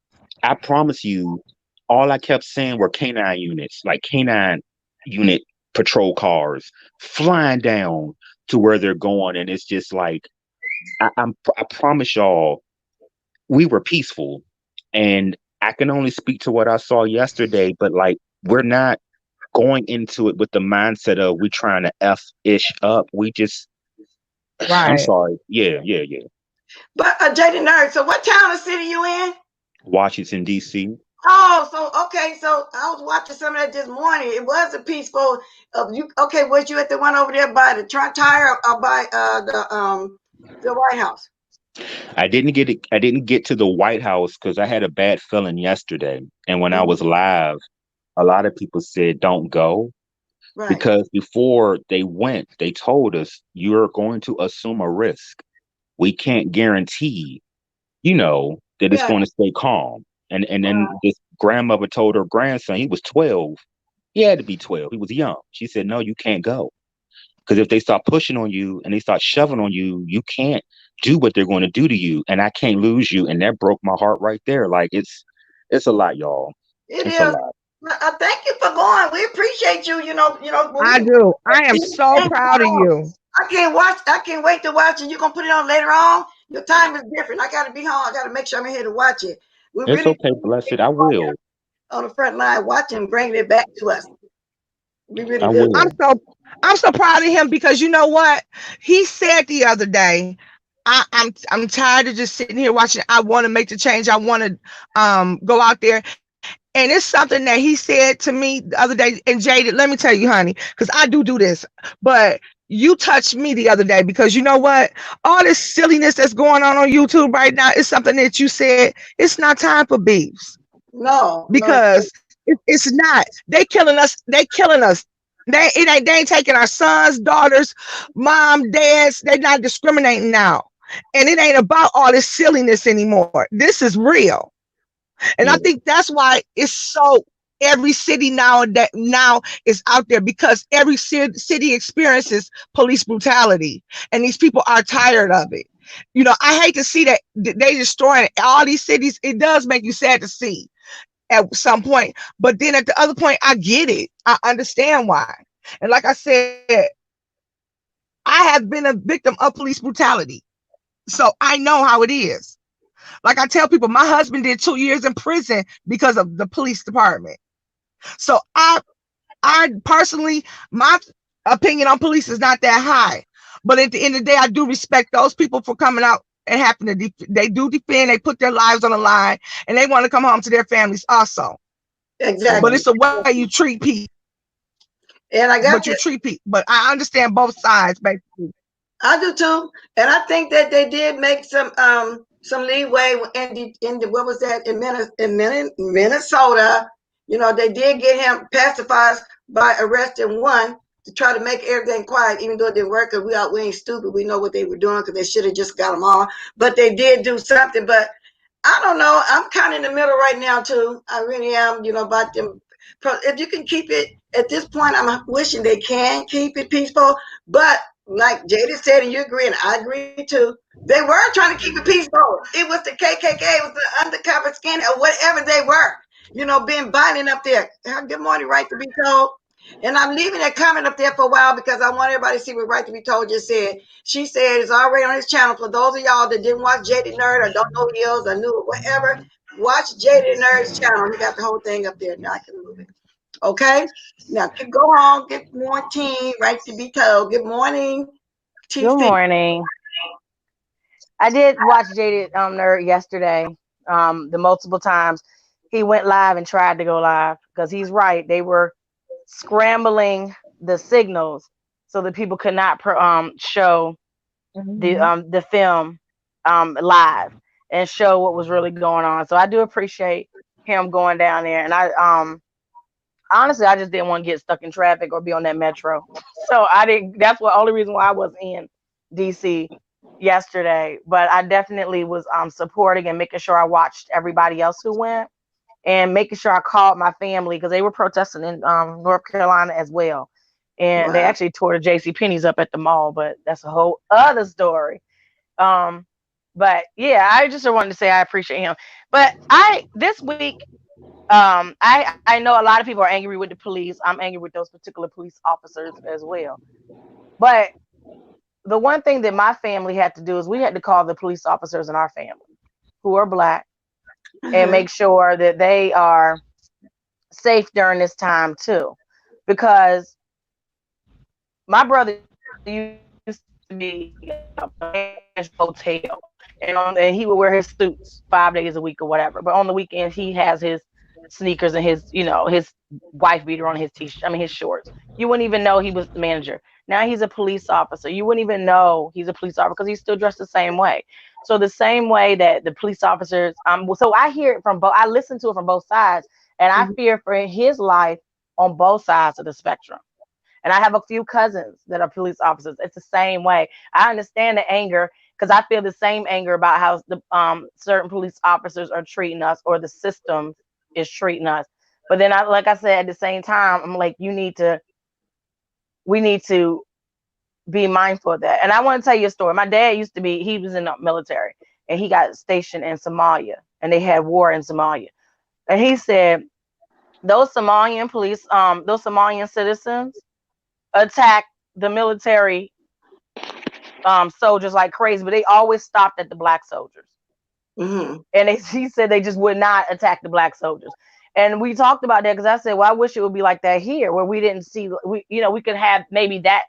I promise you, all I kept saying were canine units, like canine unit patrol cars flying down to where they're going. And it's just like, I promise y'all, we were peaceful. And I can only speak to what I saw yesterday, but like, we're not going into it with the mindset of we trying to F ish up. We just, I'm Right. sorry. Yeah, yeah, yeah. But JD Nerd, so what town or city you in? Washington, D.C. Oh, so okay, so I was watching some of that this morning. It was a peaceful of you. Okay, was you at the one over there by the Trump Tire or by the White House? I didn't get to the White House because I had a bad feeling yesterday. And when I Mhm. was live, a lot of people said don't go Right. because before they went, they told us you're going to assume a risk. We can't guarantee, that it's Yeah. going to stay calm. And then Uh, this grandmother told her grandson, he was 12. He had to be 12. He was young. She said, no, you can't go. Because if they start pushing on you and they start shoving on you, you can't do what they're going to do to you. And I can't lose you. And that broke my heart right there. Like it's a lot, y'all. it It's a is. lot. Thank you for going. We appreciate you. When I we do. I am so proud of you. I can't watch. I can't wait to watch it. You're gonna put it on later on. Your time is different. I got to be home. I got to make sure I'm here to watch it. We It's really okay, blessed. I will. on the front line watching, bringing it back to us. We really I do. I'm will. so I'm so proud of him because you know what? He said the other day, I'm tired of just sitting here watching. I want to make the change. I want to go out there. And it's something that he said to me the other day. And Jaded, let me tell you, honey, because I do this, but you touched me the other day because you know what? All this silliness that's going on YouTube right now is something that you said it's not time for beefs No, no. because it's not. They killing us. They killing us. They ain't taking our sons, daughters, mom, dads. They not discriminating now, and it ain't about all this silliness anymore. This is real. And I Yeah. think that's why it's so every city now is out there because every city experiences police brutality and these people are tired of it. I hate to see that they destroying all these cities. It does make you sad to see at some point, but then at the other point, I get it. I understand why. And like I said, I have been a victim of police brutality, so I know how it is. Like I tell people, my husband did 2 years in prison because of the police department. So I personally, my opinion on police is not that high. But at the end of the day, I do respect those people for coming out and having to, they do defend, they put their lives on the line, and they want to come home to their families also. But Exactly. it's the way you treat people. And I But got you this. treat people. But I understand both sides, basically. I do too, and I think that they did make some leeway in the what was that in Minnesota. They did get him pacified by arresting one to try to make everything quiet, even though it didn't work. Because we ain't stupid. We know what they were doing because they should have just got them all. But they did do something. But I don't know. I'm kind of in the middle right now too. I really am. About them. If you can keep it at this point, I'm wishing they can keep it peaceful. But like Jada said, and you agree, and I agree too, they were trying to keep it peaceful. It was the KKK, it was the undercover skin, or whatever they were, being violent up there. Good morning, right to be told. And I'm leaving that comment up there for a while because I want everybody to see what Right to Be Told just said. She said it's already on his channel. For those of y'all that didn't watch Jada Nerd or don't know who he is or knew it, whatever, Watch Jaden Nerd's channel. He got the whole thing up there. Now I can move it. Okay. Now go on. Good morning. Right to be told. Good morning, Good TC. morning. I did watch Jaded Nerd yesterday. The multiple times he went live and tried to go live because he's right. They were scrambling the signals so that people could not show the film live and show what was really going on. So I do appreciate him going down there. And I honestly I just didn't want to get stuck in traffic or be on that metro. So I didn't. That's the only reason why I was in DC yesterday. But I definitely was supporting and making sure I watched everybody else who went and making sure I called my family because they were protesting in North Carolina as well. And they Wow. actually tore the JC Penney's up at the mall, but that's a whole other story. Um, but yeah, I just wanted to say I appreciate him. But I this week, I know a lot of people are angry with the police. I'm angry with those particular police officers as well. But the one thing that my family had to do is we had to call the police officers in our family who are black and Uh-huh. make sure that they are safe during this time too, because my brother used to be hotel, and he would wear his suits 5 days a week or whatever. But on the weekends, he has his sneakers and his wife beater on his t-shirt. I mean his shorts. You wouldn't even know he was the manager. Now he's a police officer. You wouldn't even know he's a police officer because he's still dressed the same way. So the same way that the police officers, so I hear it from both. I listen to it from both sides, and I fear for his life on both sides of the spectrum. And I have a few cousins that are police officers. It's the same way. I understand the anger because I feel the same anger about how the certain police officers are treating us or the system is treating us. But then like I said, at the same time, I'm like, we need to be mindful of that. And I want to tell you a story. My dad he was in the military and he got stationed in Somalia and they had war in Somalia. And he said those Somalian citizens attack the military soldiers like crazy, but they always stopped at the black soldiers. Mm-hmm. And he said they just would not attack the black soldiers. And we talked about that because I said, well, I wish it would be like that here, where we didn't see, we could have maybe that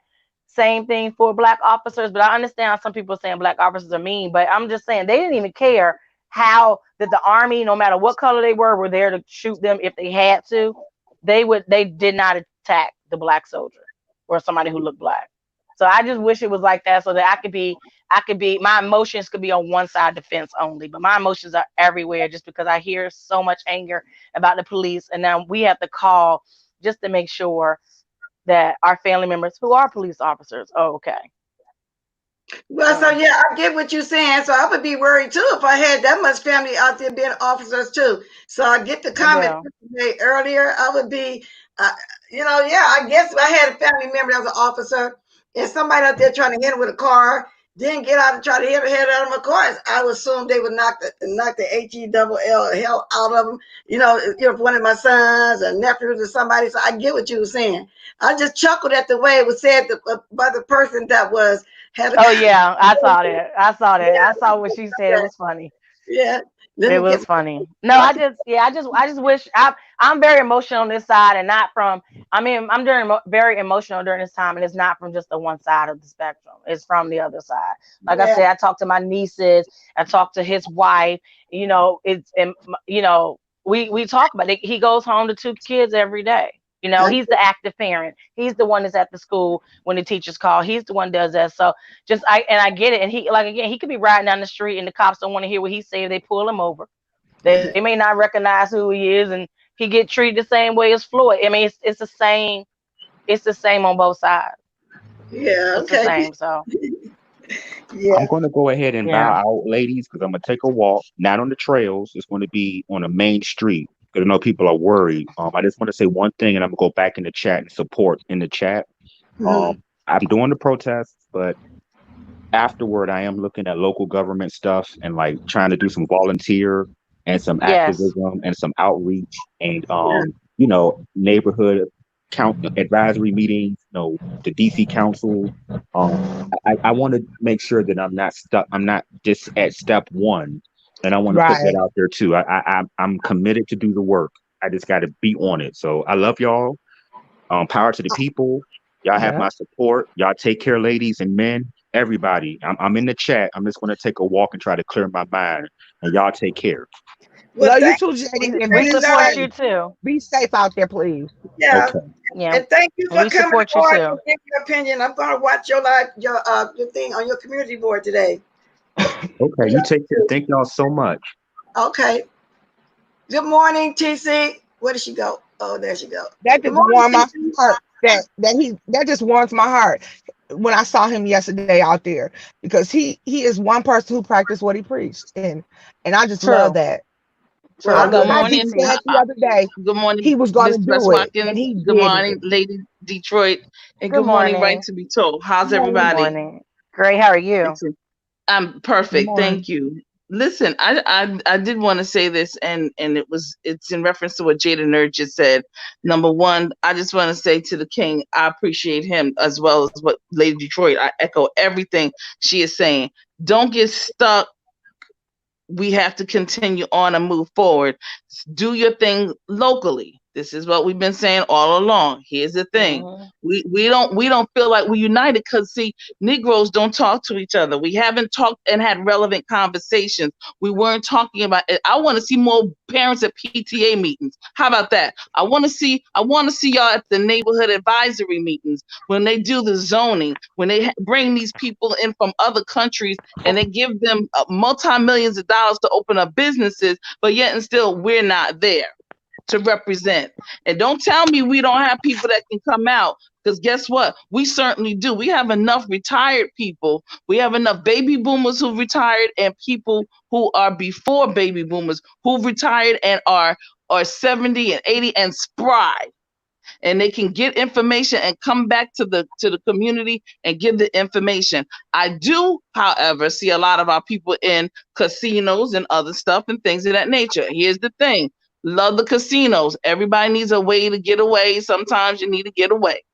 same thing for black officers. But I understand some people saying black officers are mean, but I'm just saying they didn't even care how that the army, no matter what color they were there to shoot them if they had to. They did not attack the black soldier or somebody who looked black. So I just wish it was like that so that my emotions could be on one side of the fence only, but my emotions are everywhere just because I hear so much anger about the police. And now we have to call just to make sure that our family members who are police officers are okay. Well, so So yeah, I get what you're saying. So I would be worried too if I had that much family out there being officers too. So I get the comment yeah. that you made earlier. I would be, uh, yeah. I guess if I had a family member that was an officer and somebody out there trying to hit him with a car, didn't get out and try to hit the head out of my car, I would assume they would knock the HE double L hell out of them. If one of my sons or nephews or somebody. So I get what you were saying. I just chuckled at the way it was said by the person that was had a Oh yeah, I saw that. I saw that. I yeah, saw what she said. It was funny. yeah. Let It me get was funny. No, my I just wish I'm very emotional on this side and not from. I mean, I'm very emotional during this time, and it's not from just the one side of the spectrum. It's from the other side. Like I yeah, said, I talked to my nieces. I talked to his wife. It's and we talk about it. He goes home to two kids every day. He's the active parent. He's the one that's at the school when the teachers call. He's the one that does that. So I get it. And he like again, he could be riding down the street and the cops don't want to hear what he's saying. They pull him over. They may not recognize who he is, and he get treated the same way as Floyd. I mean, it's the same. It's the same on both sides. yeah. It's the Okay, same. So yeah. I'm going to go ahead and bow yeah, out, ladies, because I'm going to take a walk, not on the trails. It's going to be on a main street because I know people are worried. I just want to say one thing, and I'm going to go back in the chat and support in the chat. Mhm. I'm doing the protests, but afterward, I am looking at local government stuff and like trying to do some volunteer and some yes. activism and some outreach and Yeah, neighborhood count advisory meetings, the DC council. I want to make sure that I'm not stuck. I'm not just at step one And I want to put that Right. out there too. I'm committed to do the work. I just got to be on it. So I love y'all. Power to the people. Y'all have Yeah. my support. Y'all take care, ladies and men. Everybody. I'm in the chat. I'm just going to take a walk and try to clear my mind. And y'all take care. Well, Love you thank too, you, JD, and We support Trader. you too. be safe out there, please. Yeah, Okay. Yeah. and thank you And for we coming support you forward too. to give your opinion. I'm going to watch your live, your thing on your community board today. Okay. You take care. Thank y'all so much. Okay. Good morning, TC. Where did she go? Oh, there she go. That Good just morning, warmed my TC. heart. That just warms my heart when I saw him yesterday out there, because he is one person who practiced what he preached, and I just love True. that. Well, True. I I'm Good love, glad. as he morning. said the other day, Good morning, he was going Miss to Bless do it, and Watkins. he Good did morning, it. Lady Detroit. And Good good morning, Right morning. to be told. How's Good Good everybody? morning. Great. How are you? Excellent. I'm perfect. morning. Thank you. Listen, I did want to say this, and it's in reference to what Jada Nerd just said. Number one, I just want to say to the King, I appreciate him as well as what Lady Detroit. I echo everything she is saying. Don't get stuck. We have to continue on and move forward. Do your thing locally. This is what we've been saying all along. Here's the thing. Hmm. We don't feel like we're united because see, Negroes don't talk to each other. We haven't talked and had relevant conversations. We weren't talking about it. I want to see more parents at PTA meetings. How about that? I want to see y'all at the neighborhood advisory meetings when they do the zoning, when they bring these people in from other countries and they give them multi-millions of dollars to open up businesses, but yet and still we're not there to represent. And don't tell me we don't have people that can come out, because guess what? We certainly do. We have enough retired people. We have enough baby boomers who retired and people who are before baby boomers who retired and are 70 and 80 and spry, and they can get information and come back to the community and give the information. I do, however, see a lot of our people in casinos and other stuff and things of that nature. Here's the thing. Love the casinos. Everybody needs a way to get away. Sometimes you need to get away.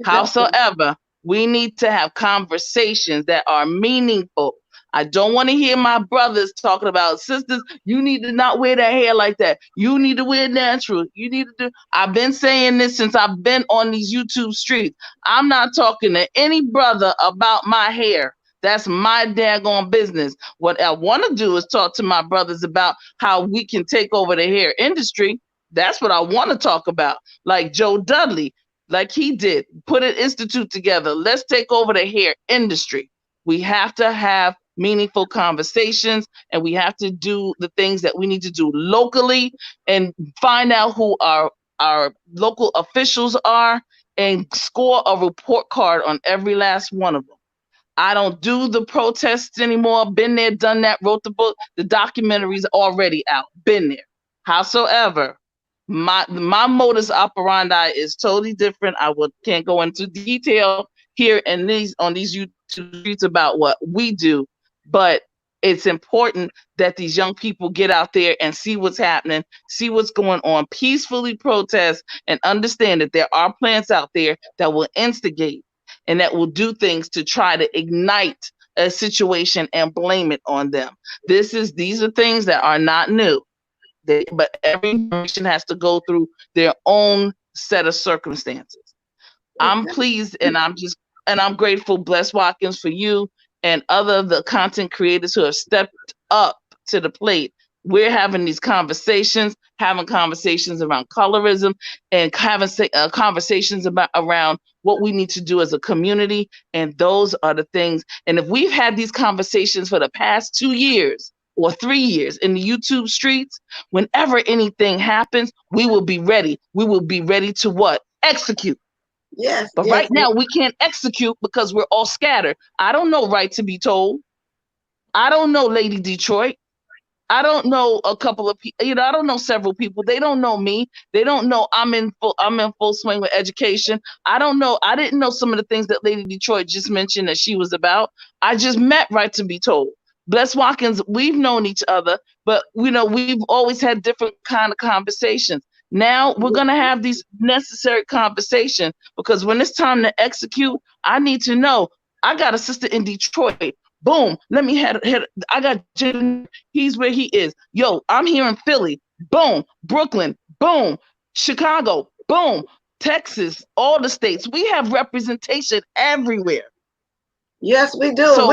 Exactly. Howsoever, we need to have conversations that are meaningful. I don't want to hear my brothers talking about sisters. You need to not wear that hair like that. You need to wear natural. You need to do. I've been saying this since I've been on these YouTube streets. I'm not talking to any brother about my hair. That's my daggone business. What I want to do is talk to my brothers about how we can take over the hair industry. That's what I want to talk about. Like Joe Dudley, like he did, put an institute together. Let's take over the hair industry. We have to have meaningful conversations and we have to do the things that we need to do locally and find out who our local officials are and score a report card on every last one of them. I don't do the protests anymore. Been there, done that, wrote the book. The documentary's already out. Been there. Howsoever, my modus operandi is totally different. Can't go into detail here in these on these YouTube streets about what we do, but it's important that these young people get out there and see what's happening, see what's going on, peacefully protest, and understand that there are plants out there that will instigate and that will do things to try to ignite a situation and blame it on them. These are things that are not new. But every generation has to go through their own set of circumstances. I'm Exactly. pleased and I'm grateful, Bless Watkins, for you and other of the content creators who have stepped up to the plate. We're having these conversations, having conversations around colorism, and having conversations about around what we need to do as a community. And those are the things. And if we've had these conversations for the past 2 years or 3 years in the YouTube streets, whenever anything happens, we will be ready. We will be ready to what? Execute. Yes, But yes, right now, we can't execute because we're all scattered. I don't know Right to be told. I don't know Lady Detroit. I don't know a couple of people, I don't know several people. They don't know me. They don't know I'm in full swing with education. I don't know. I didn't know some of the things that Lady Detroit just mentioned that she was about. I just met Right to be told. Bless Watkins, we've known each other, but we've always had different kind of conversations. Now we're gonna have these necessary conversations because when it's time to execute, I need to know. I got a sister in Detroit Boom. Let me head. I got Jaden. He's where he is. Yo, I'm here in Philly. Boom. Brooklyn. Boom. Chicago. Boom. Texas. All the states. We have representation everywhere. Yes, we do. So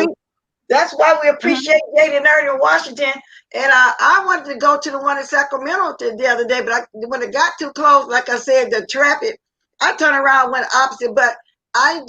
That's why we mhm, appreciate Jade and Ernie in Washington. And I wanted to go to the one in Sacramento the other day, but when it got too close, like I said, the traffic, I turned around, went opposite. But I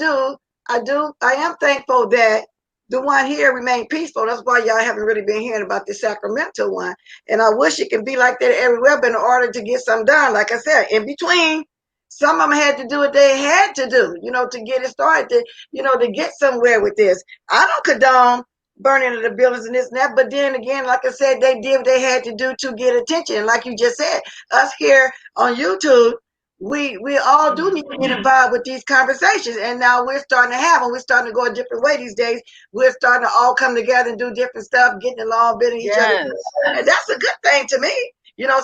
am thankful that the one here remained peaceful. That's why y'all haven't really been hearing about the Sacramento one. And I wish it could be like that everywhere, but in order to get something done, like I said, in between, some of them had to do what they had to do, to get it started, to get somewhere with this. I don't condone burning of the buildings and this and that. But then again, like I said, they did what they had to do to get attention. And like you just said, us here on YouTube, we all do need to get involved with these conversations. And now we're starting to have them. We're starting to go a different way these days. We're starting to all come together and do different stuff, getting along, building each other. yes, And that's a good thing to me.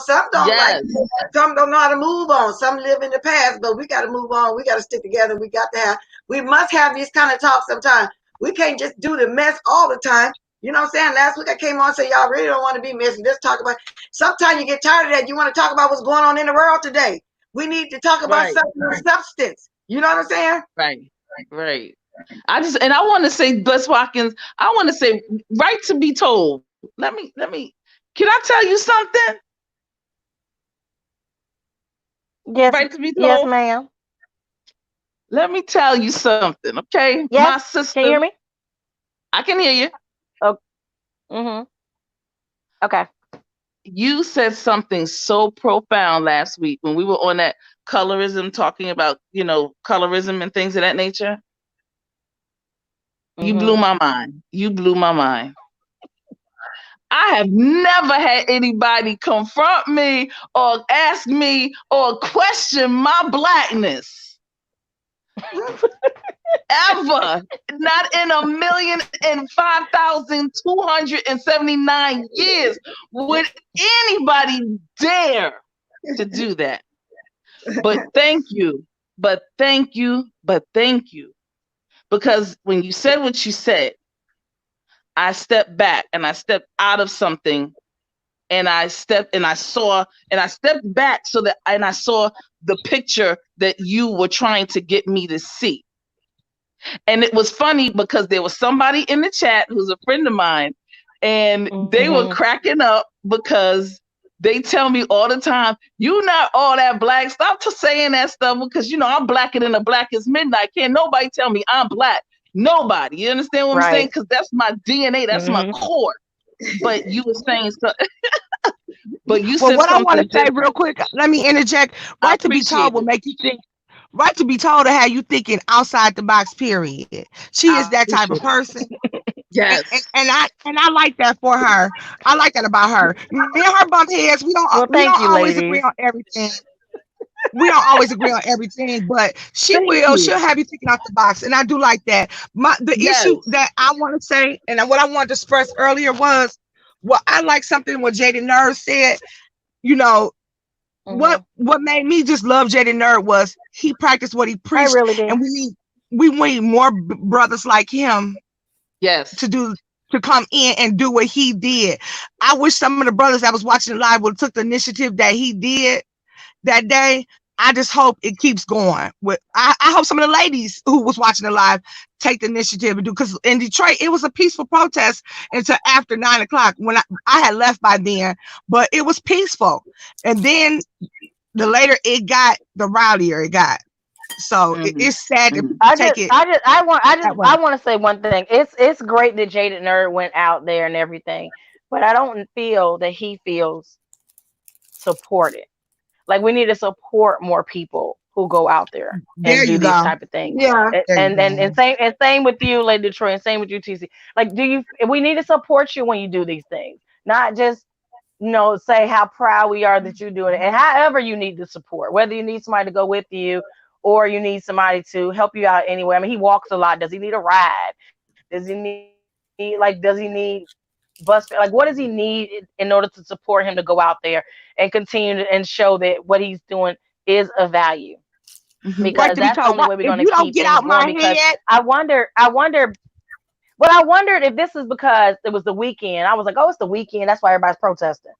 Some don't like yes, it. Some don't know how to move on. Some live in the past, but we got to move on. We got to stick together. We must have these kind of talks sometimes. We can't just do the mess all the time. You know what I'm saying? Last week I came on and said, y'all really don't want to be messy. Let's talk about, sometimes you get tired of that. You want to talk about what's going on in the world today. We need to talk about right, something of substance. You know what I'm saying? right, right. I want to say, Bless Watkins, I want to say, right to be told. Let me, can I tell you something? Yes, Right to be yes, told? ma'am. Let me tell you something, okay? My Yes, can you sister, hear me? I can hear you. Oh, mm-hmm. Okay. You said something so profound last week when we were on that colorism, talking about, colorism and things of that nature. You blew Mm-hmm. my mind. You blew my mind. I have never had anybody confront me or ask me or question my blackness. Ever. Not in 1,005,279 years would anybody dare to do that. But thank you. But thank you. But thank you. Because when you said what you said, I stepped back and I stepped out of something, and I stepped back so that, and I saw the picture that you were trying to get me to see. And it was funny because there was somebody in the chat who's a friend of mine, and they were Mm-hmm. cracking up because they tell me all the time, "You not all that black. Stop saying that stuff, because I'm blacker than the blackest midnight. Can't nobody tell me I'm black. Nobody." You understand what I'm saying? Right. Because that's my DNA. That's my Mm-hmm. core. But you were saying so, but you Well, said what I want something to say real different. quick, let me interject. I Right to be told appreciate will it. make you think. Right to be told to have you thinking outside the box. Period. She is I that type of appreciate it. person, and, and, Yes. and I and I like that for her. I like that about her. Me and her bump heads. Well, We thank don't you, always agree ladies. on everything. We don't always agree on everything, but Thank she'll you. have you thinking out the box, and I do like that. The issue Yes. that I want to say, and what I wanted to express earlier was, well, I like something what Jaden Nerd said. You know, Mm-hmm. what made me just love Jaden Nerd was he practiced what he I preached, really did. and we need more brothers like him to Yes. do to come in and do what he did. I wish some of the brothers that was watching the live would have took the initiative that he did that day. I just hope it keeps going. I hope some of the ladies who was watching the live take the initiative and do, because in Detroit it was a peaceful protest until after 9 o'clock when I had left by then, but it was peaceful. And then the later it got, the rowdier it got. So Hmm. it's sad to Hmm. take it that way. I want to say one thing. It's great that Jaded Nerd went out there and everything, but I don't feel that he feels supported. Like we need to support more people who go out there There and do you these go. type of things. Yeah. There you And go. same with you, Lady Detroit, and same with you, TC. Like, we need to support you when you do these things, not just say how proud we are that you're doing it. And however you need the support, whether you need somebody to go with you or you need somebody to help you out anywhere. I mean, he walks a lot. Does he need a ride? Does he need bus fare? Like, what does he need in order to support him to go out there and continue and show that what he's doing is of value? Hmm. Right Because to be that's the told, only way we're if going to you don't keep get things out going. my Because head, I wonder, But I wondered if this is because it was the weekend. I was like, oh, it's the weekend. That's why everybody's protesting.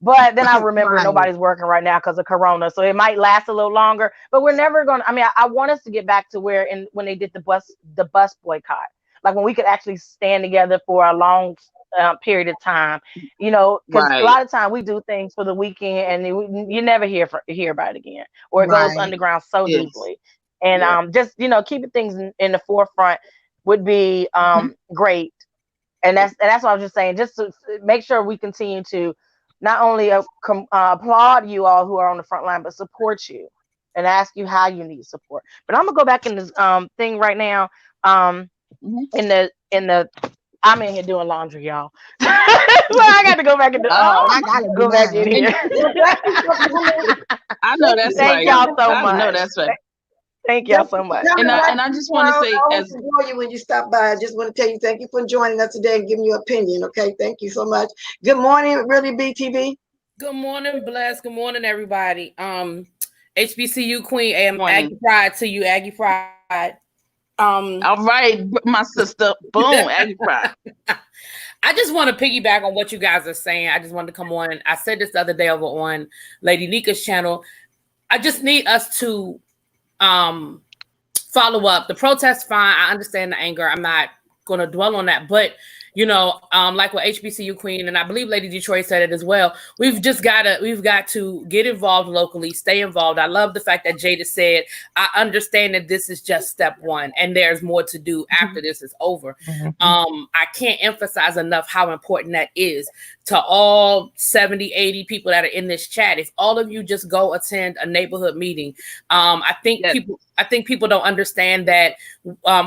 But then I remember Right. nobody's working right now because of Corona, so it might last a little longer. But we're never going to. I mean, I want us to get back to where when they did the bus boycott, like when we could actually stand together for a long period of time, because a Right. lot of time we do things for the weekend and you never hear about it again, or it goes Right. underground so Yes. deeply. And Yeah. just keeping things in the forefront would be great. And that's what I was just saying. Just to make sure we continue to not only applaud you all who are on the front line, but support you and ask you how you need support. But I'm gonna go back in this thing right now. Mhm. In the I'm in here doing laundry, y'all. So I got to go back and I gotta do go back in mine. here. Well, thank you for coming. I know Thank you that's for Thank right. y'all coming. so I know much. that's right. Thank y'all Thank so you for much. coming And I back. and I just I want to say, always as enjoy you when you stop by. I just want to tell you thank you for joining us today and giving your opinion. Okay, thank you so much. Good morning, really BTV. Good morning, Bless. Good morning, everybody. HBCU Queen, Aggie morning. Pride to you, Aggie Pride. All right, my sister. Boom, Aggie Pride. I just want to piggyback on what you guys are saying. I just wanted to come on. I said this the other day over on Lady Nika's channel. I just need us to follow up. The protest, fine. I understand the anger. I'm not going to dwell on that. But, like what HBCU Queen, and I believe Lady Detroit said it as well, we've got to get involved locally, stay involved. I love the fact that Jada said, I understand that this is just step one and there's more to do after this is over. I can't emphasize enough how important that is to all 70, 80 people that are in this chat. If all of you just go attend a neighborhood meeting, I think people don't understand that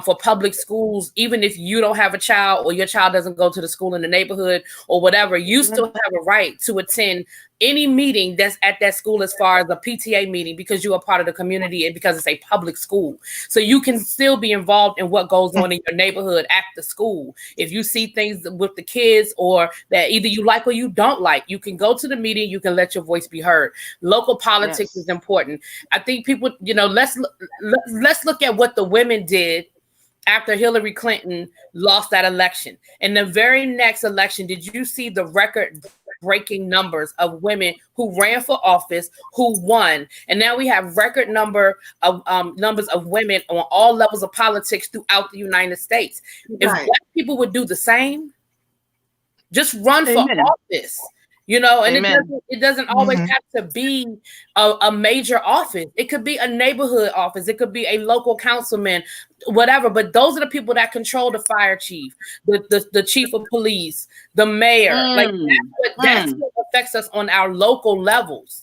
for public schools, even if you don't have a child or your child doesn't go to the school in the neighborhood or whatever, you still have a right to attend any meeting that's at that school as far as a PTA meeting because you are part of the community and because it's a public school. So you can still be involved in what goes on in your neighborhood at the school. If you see things with the kids or that either you like or you don't like, you can go to the meeting, you can let your voice be heard. Local politics is important. I think people, let's look at what the women did after Hillary Clinton lost that election. In the very next election, did you see the record-breaking numbers of women who ran for office, who won? And now we have record numbers of women on all levels of politics throughout the United States. If Right. Black people would do the same, just run for Amen. office. And Amen. it doesn't always have to be a major office. It could be a neighborhood office. It could be a local councilman, whatever. But those are the people that control the fire chief, the chief of police, the mayor. Like that's what affects us on our local levels.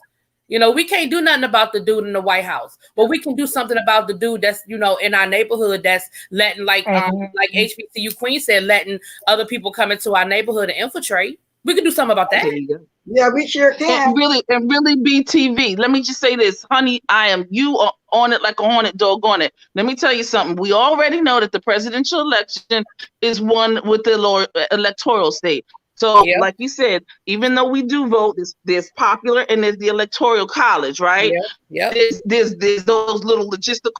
We can't do nothing about the dude in the White House, but we can do something about the dude that's, in our neighborhood that's letting, like HBCU Queen said, letting other people come into our neighborhood and infiltrate. We can do something about that. There you go. Yeah, we sure can. And really BTV. Let me just say this, honey. You are on it like a hornet dog on it. Let me tell you something. We already know that the presidential election is won with the electoral state. So, like you said, even though we do vote, there's popular and there's the electoral college, right? Yeah. There's those little logistical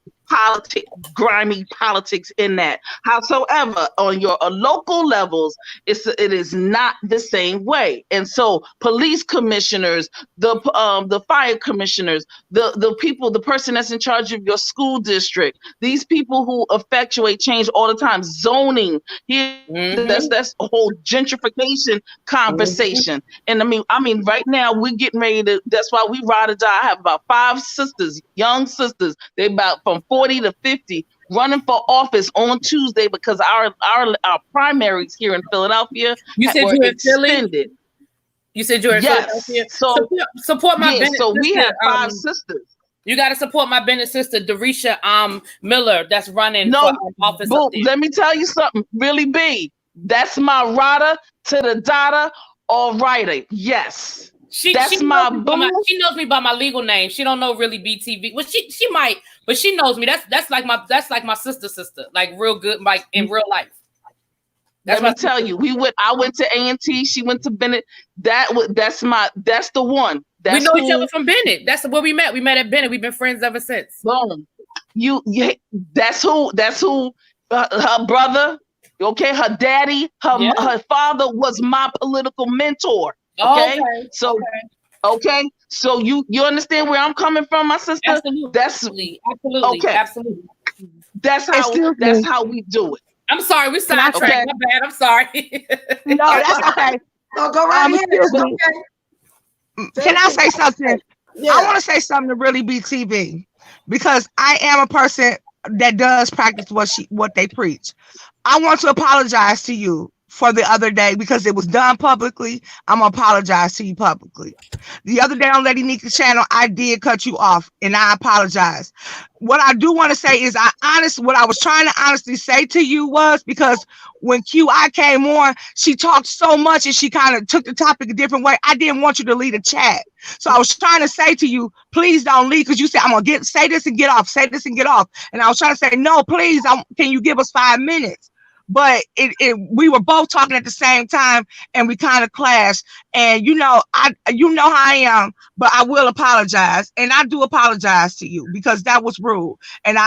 grimy politics in that. Howsoever, on your local levels, it is not the same way. And so, police commissioners, the fire commissioners, the person that's in charge of your school district, these people who effectuate change all the time, zoning here. That's a whole gentrification conversation. And I mean, right now we're getting ready to. That's why we ride or die. I have about 5 sisters, young sisters. They about from 40 to 50, running for office on Tuesday because our primaries here in Philadelphia were extended. You said you're in Philadelphia. So support my Bennett so we sister, have 5 sisters. You got to support my Bennett sister, Darisha Miller, that's running for office. Let me tell you something, really, B. That's my rider to the data, all righter. Yes. That's my boo. She knows me by my legal name. She don't know really BTV. Well, she might, but she knows me. That's like my sister, like real good, like in real life. Let me tell you, I went to A&T. She went to Bennett. That's the one. We know each other from Bennett. That's where we met. We met at Bennett. We've been friends ever since. Boom. That's who. Her brother Okay, her daddy, her father was my political mentor. Okay, so okay, so you understand where I'm coming from, my sister? Absolutely. That's Absolutely. okay. Absolutely. That's how we do it. I'm sorry, we sidetracked. Okay. My bad. I'm sorry. No, that's okay. No, go right ahead. Excuse me. Okay. Can I say something? Yeah. I want to say something to really be TV, because I am a person that does practice what they preach. I want to apologize to you for the other day because it was done publicly. I'm gonna apologize to you publicly. The other day on Lady Nika's channel, I did cut you off, and I apologize. What I do want to say is, what I was trying to honestly say to you was, because when QI came on, she talked so much and she kind of took the topic a different way. I didn't want you to lead a chat. So I was trying to say to you, please don't leave, because you said, I'm gonna say this and get off, say this and get off. And I was trying to say, no, please, can you give us 5 minutes? But we were both talking at the same time, and we kind of clashed. And you know how I am, but I will apologize, and I do apologize to you because that was rude. And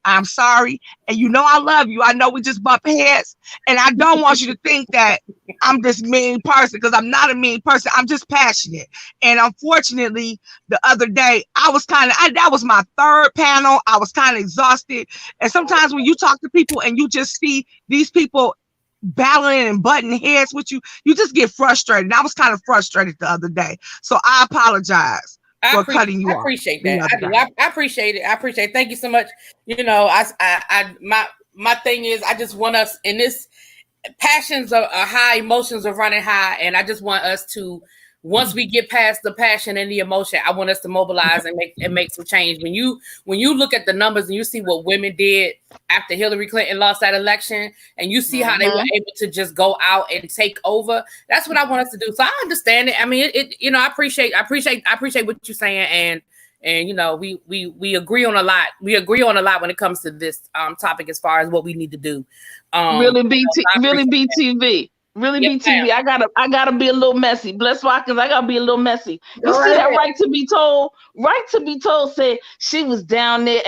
I'm sorry, and I love you. I know we just bump heads, and I don't want you to think that I'm this mean person, because I'm not a mean person. I'm just passionate. And unfortunately, the other day that was my third panel. I was kind of exhausted. And sometimes when you talk to people and you just see these people battling and butting heads with you, you just get frustrated. And I was kind of frustrated the other day. So I apologize for cutting you off. I appreciate that. I do. I appreciate it. I appreciate it. Thank you so much. My thing is, I just want us in this, passions are high, emotions are running high, and I just want us to, once we get past the passion and the emotion, I want us to mobilize and make some change. When you look at the numbers and you see what women did after Hillary Clinton lost that election, and you see how they were able to just go out and take over, that's what I want us to do. So I understand it. I mean, I appreciate what you're saying, and we agree on a lot. We agree on a lot when it comes to this topic as far as what we need to do. Really BTV. Really, yes, BTV. I gotta be a little messy. Bless Watkins, I gotta be a little messy. You see that right to be told? Right to be told said she was down there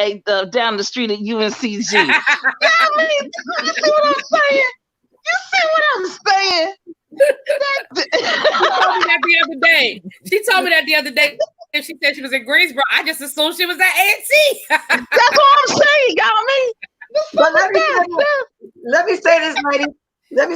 down the street at UNCG. Yeah, I mean, you see what I'm saying? You see what I'm saying? She told me that the other day. And she said she was in Greensboro. I just assumed she was at A&T. That's what I'm saying, y'all. Me. But let me say this, ladies. I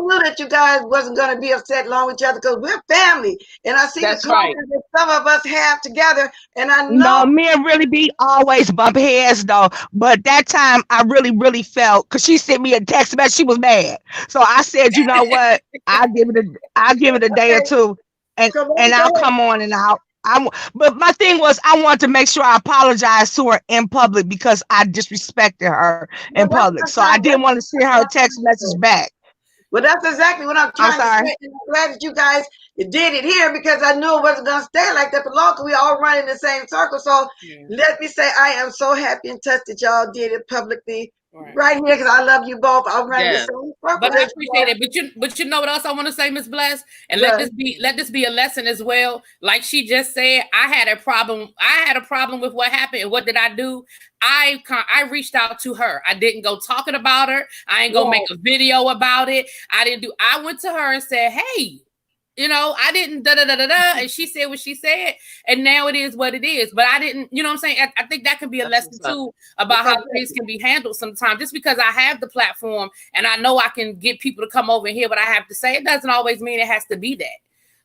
knew that you guys wasn't going to be upset along with each other, because we're family. And I see that's the right that some of us have together. And I know. No, me and Really be always bump heads, though. But that time I really, really felt, because she sent me a text message. She was mad. So I said, you know what? I'll give it a day or two. And I'll come on and but my thing was, I wanted to make sure I apologized to her in public, because I disrespected her in public. So I didn't want to send her a text message back. Well, that's exactly what I'm trying to say. I'm glad that you guys did it here, because I knew it wasn't going to stay like that for long, because we all run in the same circle. So let me say, I am so happy and touched that y'all did it publicly. Right here, because I love you both. I'll run the same circle. But I appreciate it. But you know what else I want to say, Miss Bless? And let this be a lesson as well. Like she just said, I had a problem with what happened. And what did I do? I reached out to her. I didn't go talking about her. I ain't gonna make a video about it. I went to her and said, hey, I didn't and she said what she said, and now it is what it is. But I didn't, what I'm saying? I think that can be a lesson too about how things can be handled sometimes. Just because I have the platform and I know I can get people to come over and hear what I have to say, it doesn't always mean it has to be that.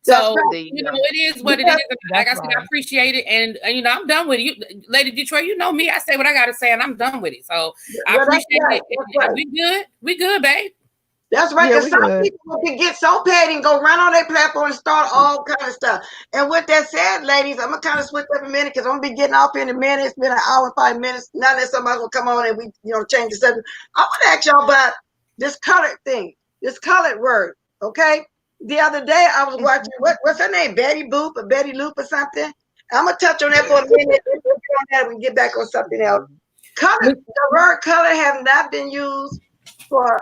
So it is what it is. Like I said, I appreciate it, and I'm done with it. Lady Detroit, you know me. I say what I gotta say, and I'm done with it. So I appreciate it. We good, babe. That's right, because some people can get so paid and go run on their platform and start all kind of stuff. And with that said, ladies, I'm going to kind of switch up a minute, because I'm going to be getting off in a minute. It's been an hour and 5 minutes. Now that somebody's going to come on and we change the subject. I want to ask y'all about this colored thing, this colored word, okay? The other day I was watching, what's her name, Betty Boop or Betty Loop or something? I'm going to touch on that for a minute. We can get back on something else. The word color has not been used for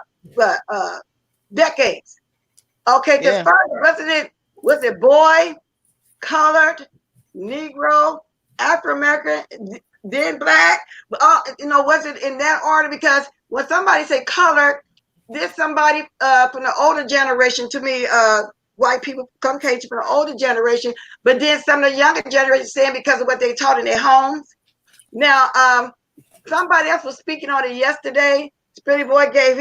decades. Okay, because first was it boy, colored, Negro, Afro-American, then black? Was it in that order? Because when somebody say colored, there's somebody from the older generation to me, white people, Caucasian from the older generation, but then some of the younger generation saying because of what they taught in their homes. Now, somebody else was speaking on it yesterday. Pretty Boy gave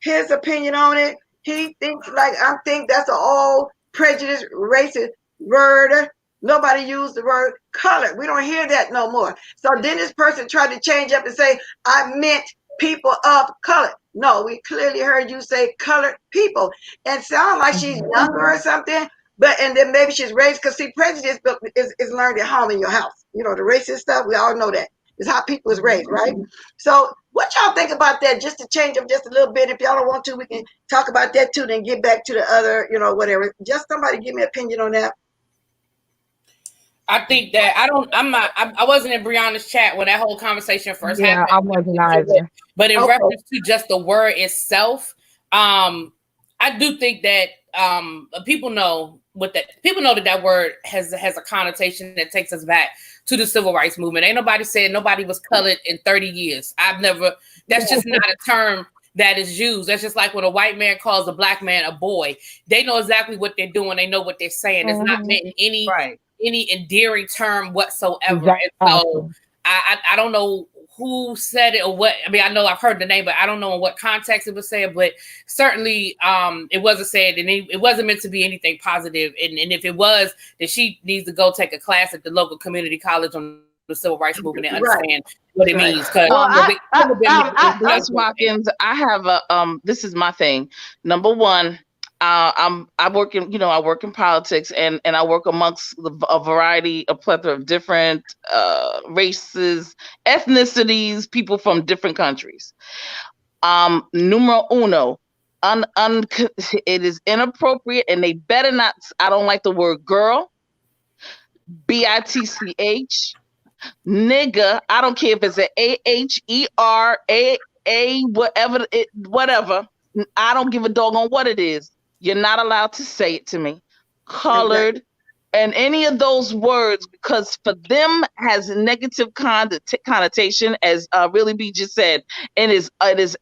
his opinion on it. He thinks like I think that's an all prejudice, racist word. Nobody used the word color. We don't hear that no more. So then this person tried to change up and say, I meant people of color. No, we clearly heard you say colored people. And sound like she's younger or something. But and then maybe she's raised because see, prejudice is learned at home in your house. You know, the racist stuff, we all know that. It's how people is raised, right? So what y'all think about that? Just to change up just a little bit. If y'all don't want to, we can talk about that too, then get back to the other, you know, whatever. Just somebody give me an opinion on that. I think that I wasn't in Brianna's chat when that whole conversation first happened. I wasn't either. But in reference to just the word itself, I do think that people know that word has a connotation that takes us back to the civil rights movement. Ain't nobody said nobody was colored in 30 years. That's just not a term that is used. That's just like when a white man calls a black man a boy. They know exactly what they're doing. They know what they're saying. It's not meant in any endearing term whatsoever. And so I don't know who said it or what. I mean, I know I've heard the name, but I don't know in what context it was said. But certainly, it wasn't said, and it wasn't meant to be anything positive. And if it was, then she needs to go take a class at the local community college on the civil rights movement and understand what it means. Because Watkins, I have a this is my thing. Number one, I work in politics and I work amongst a plethora of different races, ethnicities, people from different countries. Numero uno, it is inappropriate, and they better not. I don't like the word girl, bitch, nigga. I don't care if it's an AHERA, whatever. I don't give a dog on what it is. You're not allowed to say it to me. Colored, and any of those words, because for them has a negative connotation, as Really B just said, and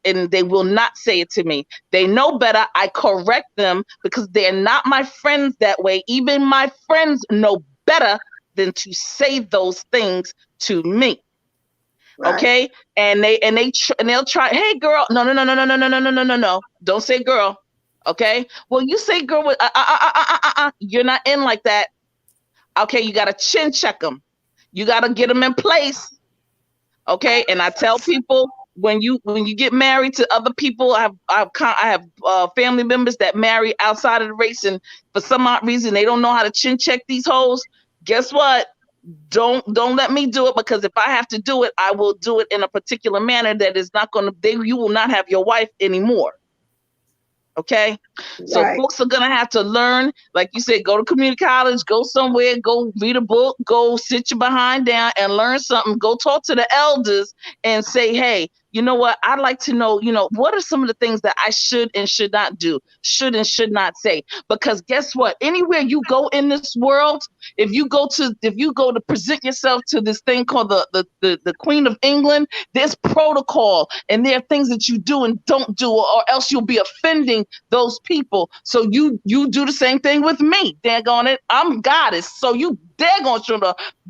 and they will not say it to me. They know better. I correct them because they're not my friends that way. Even my friends know better than to say those things to me. Right. Okay, and they'll try. Hey, girl, no. Don't say girl. Okay. Well, you say girl with you're not in like that. Okay, you gotta chin check them. You gotta get them in place. Okay, and I tell people when you get married to other people, I have family members that marry outside of the race, and for some odd reason they don't know how to chin check these hoes. Guess what? Don't let me do it, because if I have to do it, I will do it in a particular manner that is not going to. You will not have your wife anymore. Okay, so folks are gonna have to learn, like you said, go to community college, go somewhere, go read a book, go sit your behind down and learn something. Go talk to the elders and say, hey, you know what? I'd like to know, what are some of the things that I should and should not do, should and should not say? Because guess what? Anywhere you go in this world, if you go to present yourself to this thing called the Queen of England, there's protocol and there are things that you do and don't do, or else you'll be offending those people. So you do the same thing with me. Daggone it, I'm goddess. So you daggone sure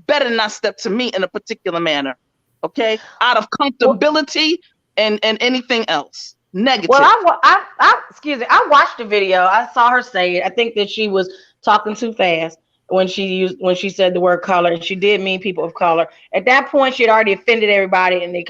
better not step to me in a particular manner. Okay, out of comfortability and anything else negative. Well, I excuse me. I watched the video. I saw her say it. I think that she was talking too fast when she said the word color, and she did mean people of color. At that point, she had already offended everybody, and it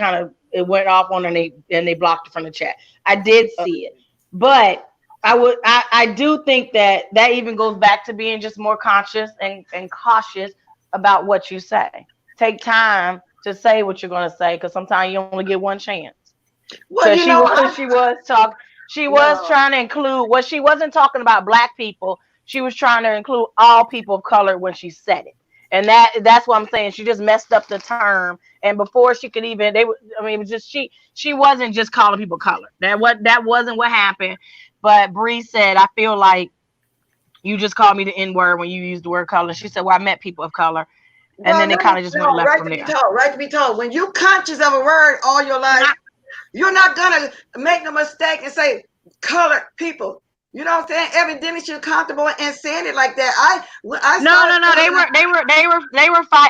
went off on her, and they blocked her from the chat. I did see it, but I do think that even goes back to being just more conscious and cautious about what you say. Take time to say what you're going to say, because sometimes you only get one chance. Well, she was trying to include, what she wasn't talking about black people. She was trying to include all people of color when she said it. And that's what I'm saying. She just messed up the term. And before she could even, it was just, she wasn't just calling people color. That wasn't what happened. But Bree said, I feel like you just called me the N-word when you used the word color. She said, well, I met people of color. And then it kind of just went left from there. Right to be told. When you're conscious of a word all your life, you're not gonna make no mistake and say, colored people. You know what I'm saying? Evidently, she's comfortable and saying it like that. I No, saw no, no.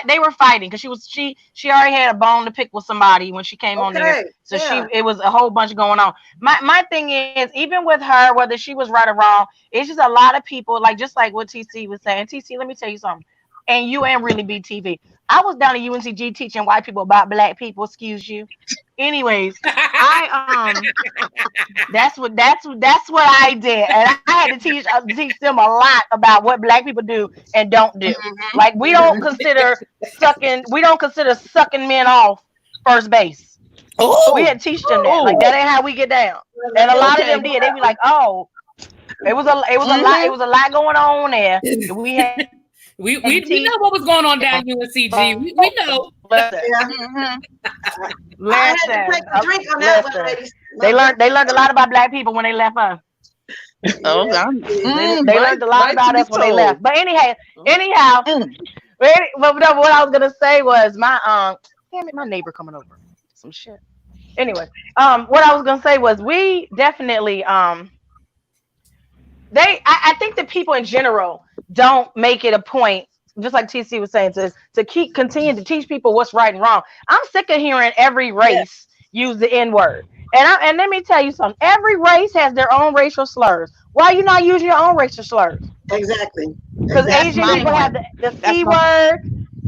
They were fighting because she already had a bone to pick with somebody when she came on there. okay, So yeah, it was a whole bunch going on. My thing is, even with her, whether she was right or wrong, it's just a lot of people like just like what TC was saying. TC, let me tell you something. And you ain't really BTV. I was down at UNCG teaching white people about black people. Excuse you. Anyways, I that's what I did, and I had to teach them a lot about what black people do and don't do. Mhm. Like Mhm. we don't consider sucking men off first base. We Oh, had to teach them that. Like Oh, that ain't how we get down. And a lot of okay. them did. They be like, oh, Mhm. it was a lot going on there. And we had to teach we know what was going on down UNCG. We know. yeah. Mhm. I had to take a drink on that one, listen. ladies. They learned a lot about black people when they left us. Oh, Yes, I'm, indeed. They right, learned a lot right to about be us when they told. left. But anyhow, Mm. but no, what I was gonna say was my damn it, my neighbor coming over. Some shit. Anyway, what I was gonna say was we definitely I think that people in general don't make it a point, just like TC was saying, to keep continue to teach people what's right and wrong. I'm sick of hearing every Yeah, race use the N word. And let me tell you something. Every race has their own racial slurs. Why are you not using your own racial slurs? exactly. Because That's Exactly. Asian my people Yeah. have point. the That's C my. word.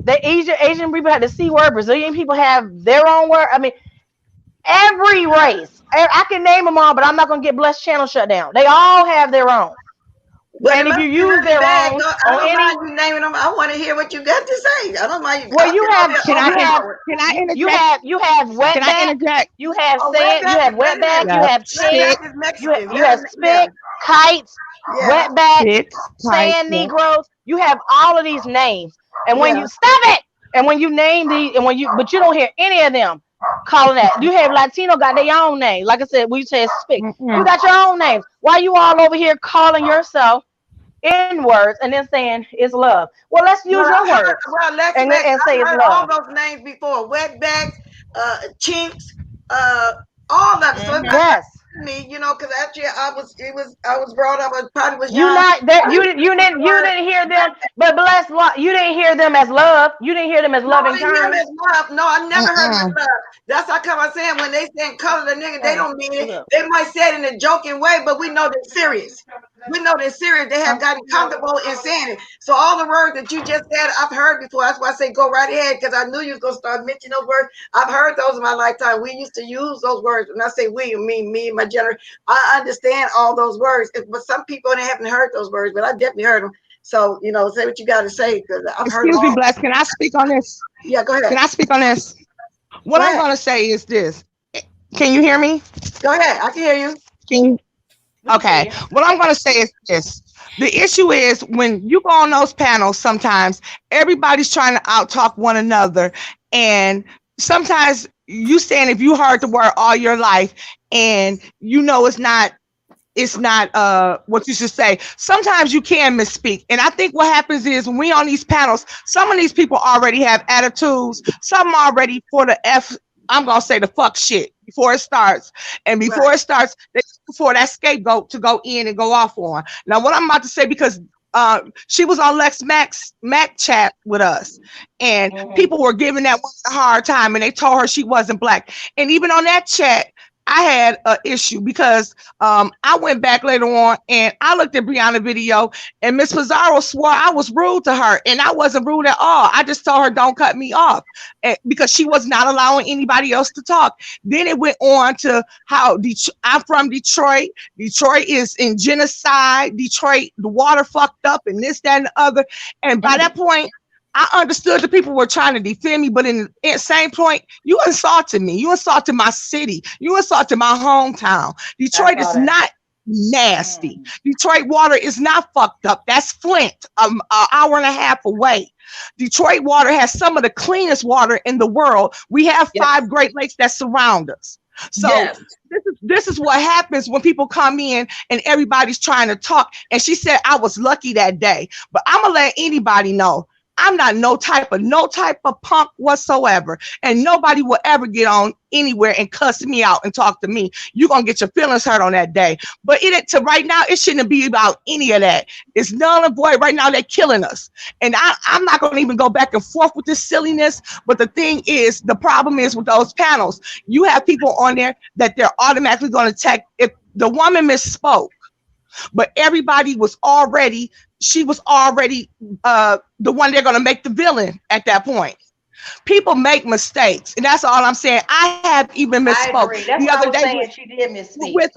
The Asian people have the C word. Brazilian people have their own word. I mean, every race. I can name them all, but I'm not gonna get Blessed Channel shut down. They all have their own. But it And if must you be use really their bad. own I on don't any, mind you naming them. I want to hear what you got to say. I don't mind you. well, I'll get over there Can I in, overpowered. can I interject? you have Can I wetback, interject? Oh, wetback is wait a minute. you Yeah. have Wetback chicks, is Mexican. you have Yeah, spick, kites, yeah, wetback, Six type. sand Yeah. negroes. You have all of these names, and when yeah. you stop it, and when you name these, and when you, but you don't hear any of them calling that. You have Latino got their own name. Like I said, we said spick. You Mm-mm. got your own names. Why you all over here calling yourself N words and then saying it's love? Well, let's use Well, your I heard. words Well, Lex and Max. say I it's heard love. all those names before. Wetbacks, chinks, uh, all of it. So it's not Mhm. Yes. me, because actually I was brought up. I probably was You young. not that I used to use the you word. didn't hear them, but bless what you didn't hear them as love. You didn't hear them as No, I loving didn't hear them as kindness. love. No, I never heard them as Mm-mm. love. That's how come I'm saying when they saying color the nigga, they Hey, don't mean it. what's up? They might say it in a joking way, but we know they're serious. We know they're serious. They have gotten comfortable in saying it. So all the words that you just said, I've heard before. That's why I say go right ahead because I knew you was gonna start mentioning those words. I've heard those in my lifetime. We used to use those words. When I say we, I mean me and my generation. I understand all those words, but some people they haven't heard those words, but I definitely heard them. So say what you got to say because I've heard them Excuse me, all. Bless. Can I speak on this? Yeah, go ahead. Can I speak on this? Go What I'm ahead. gonna say is this. Can you hear me? Go ahead. I can hear you. Can you? We can Okay. hear you. What I'm gonna say is this. The issue is when you go on those panels, sometimes everybody's trying to outtalk one another, and sometimes you saying if you heard the word all your life, and it's not what you should say. Sometimes you can misspeak. And I think what happens is when we on these panels, some of these people already have attitudes, some already for the I'm gonna say the fuck shit before it starts. And Right. before it starts, for that scapegoat to go in and go off on. Now what I'm about to say, because she was on Lex Mac chat with us, and Hmm. people were giving that woman a hard time, and they told her she wasn't black. And even on that chat, I had an issue because I went back later on and I looked at Brianna's video, and Miss Pizarro swore I was rude to her, and I wasn't rude at all. I just told her don't cut me off, because she was not allowing anybody else to talk. Then it went on to how I'm from Detroit. Detroit is in genocide. Detroit, the water fucked up, and this, that, and the other. And by that point, I understood the people were trying to defend me, but in the same point, you insulted me. You insulted my city. You insulted my hometown. I Detroit saw is that. not nasty. Mm. Detroit water is not fucked up. That's Flint, an hour and a half away. Detroit water has some of the cleanest water in the world. We have Yes. 5 Great Lakes that surround us. So Yes. this is what happens when people come in and everybody's trying to talk. And she said I was lucky that day, but I'm gonna let anybody know. I'm not no type of punk whatsoever. And nobody will ever get on anywhere and cuss me out and talk to me. You're gonna get your feelings hurt on that day. But to right now, it shouldn't be about any of that. It's null and void. Right now, they're killing us. And I'm not gonna even go back and forth with this silliness. But the thing is, the problem is with those panels, you have people on there that they're automatically gonna attack. If the woman misspoke, but everybody was already, she was already the one they're going to make the villain at that point. People make mistakes, and that's all I'm saying. I have even misspoke the other day she did misspeak with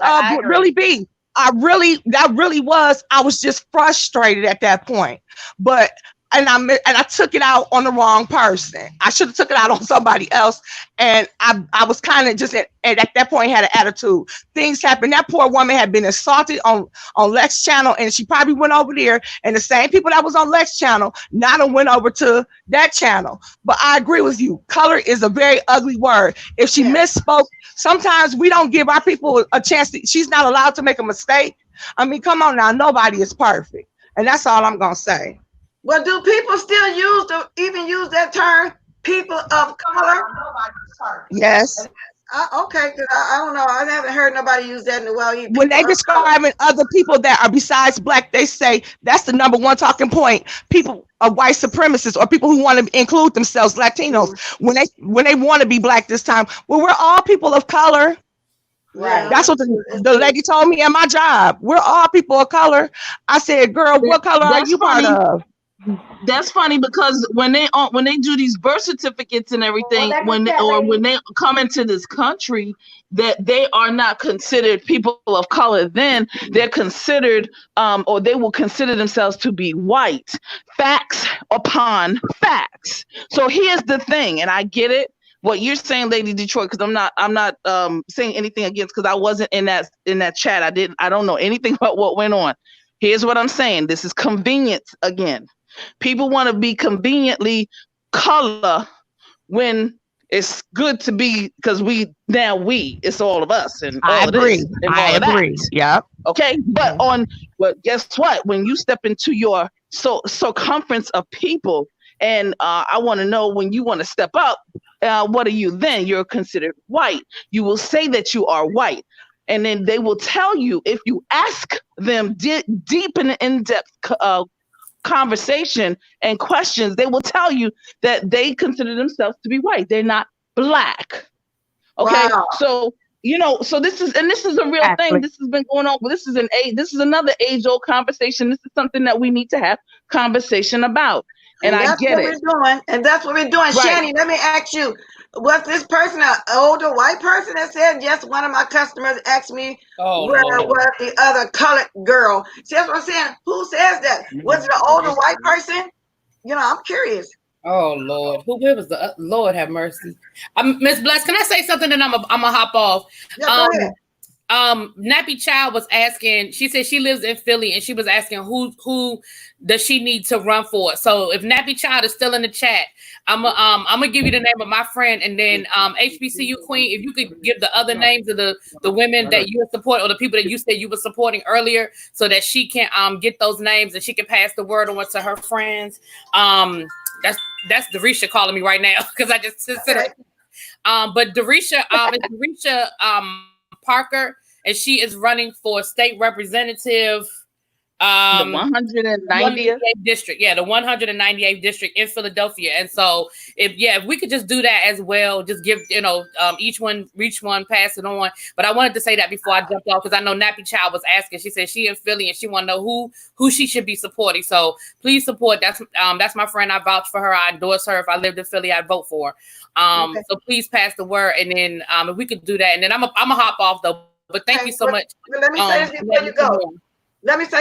really B. That really was, I was just frustrated at that point. But I took it out on the wrong person. I should have took it out on somebody else. And I was kind of just at that point had an attitude. Things happened. That poor woman had been assaulted on Lex channel, and she probably went over there, and the same people that was on Lex channel now went over to that channel. But I agree with you. Color is a very ugly word. If she misspoke, sometimes we don't give our people a chance she's not allowed to make a mistake. I mean, come on now, nobody is perfect. And that's all I'm going to say. Well, do people still use that term, people of color? Yes. Okay, because I don't know. I haven't heard nobody use that in a while. When they describing other people that are besides black, they say that's the number one talking point. People are white supremacists or people who want to include themselves, Latinos, when they want to be black this time. Well, we're all people of color. Right. That's what the lady told me at my job. We're all people of color. I said, girl, what color are you part of? That's funny because when they do these birth certificates and everything, when they come into this country, that they are not considered people of color. Then they're considered, or they will consider themselves to be white. Facts upon facts. So here's the thing, and I get it. What you're saying, Lady Detroit, because I'm not saying anything against, because I wasn't in that chat. I don't know anything about what went on. Here's what I'm saying. This is convenience again. People want to be conveniently color when it's good to be, because it's all of us and all I agree. I agree. Yeah. Okay. But guess what? When you step into your circumference of people, and I want to know, when you want to step up, what are you then? You're considered white. You will say that you are white. And then they will tell you, if you ask them deep and in-depth conversation and questions, they will tell you that they consider themselves to be white. They're not black. Okay. Wow. So, this is a real thing. This has been going on. This is another age-old conversation. This is something that we need to have conversation about. And I get it. That's what we're doing. Right. Shani, let me ask you, was this person an older white person that said, yes, one of my customers asked me where was the other colored girl? See, that's what I'm saying. Who says that? Was it an older white person? I'm curious. Oh, Lord. Where was the Lord have mercy? Miss Bless, can I say something and I'm going to hop off? Yeah, go ahead. Nappy Child was asking, she said she lives in Philly, and she was asking who does she need to run for. So if Nappy Child is still in the chat, I'm gonna give you the name of my friend, and then HBCU Queen, if you could give the other names of the women that you support, or the people that you said you were supporting earlier, so that she can get those names and she can pass the word on to her friends. That's Darisha calling me right now because I just said it. But Darisha is Darisha Parker, and she is running for state representative. The 190th district, the 198th district in Philadelphia. And so, if we could just do that as well, just give each one pass it on. But I wanted to say that before I jumped off, because I know Nappy Child was asking. She said she in Philly and she want to know who she should be supporting. So please support. That's my friend. I vouch for her. I endorse her. If I lived in Philly, I'd vote for her. Okay. So please pass the word, and then if we could do that, and then I'm a hop off though. But thank you so much. Let me say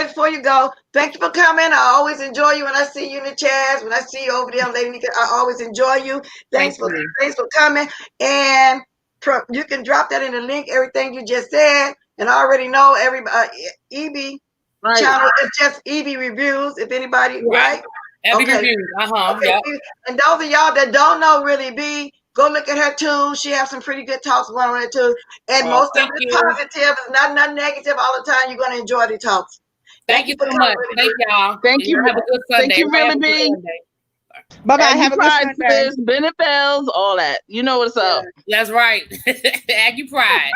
this before you go. Thank you for coming. I always enjoy you when I see you in the chats. When I see you over there on Lady Nika, I always enjoy you. Thanks for coming. And you can drop that in the link, everything you just said. And I already know everybody, EB channel is just EB Reviews, if anybody, right? EB Reviews, Okay. Yep. And those of y'all that don't know really B, go look at her too. She has some pretty good talks going on there too. And most of it is positive. It's not negative all the time. You're going to enjoy the talks. Thank you so much. Thank y'all. Thank you. Have a good Sunday. Thank you, really, B. Bye bye. Aggie Have a good Pride Sunday. sis, Bennett Bells, all that. You know what's up. That's right. Aggie Pride.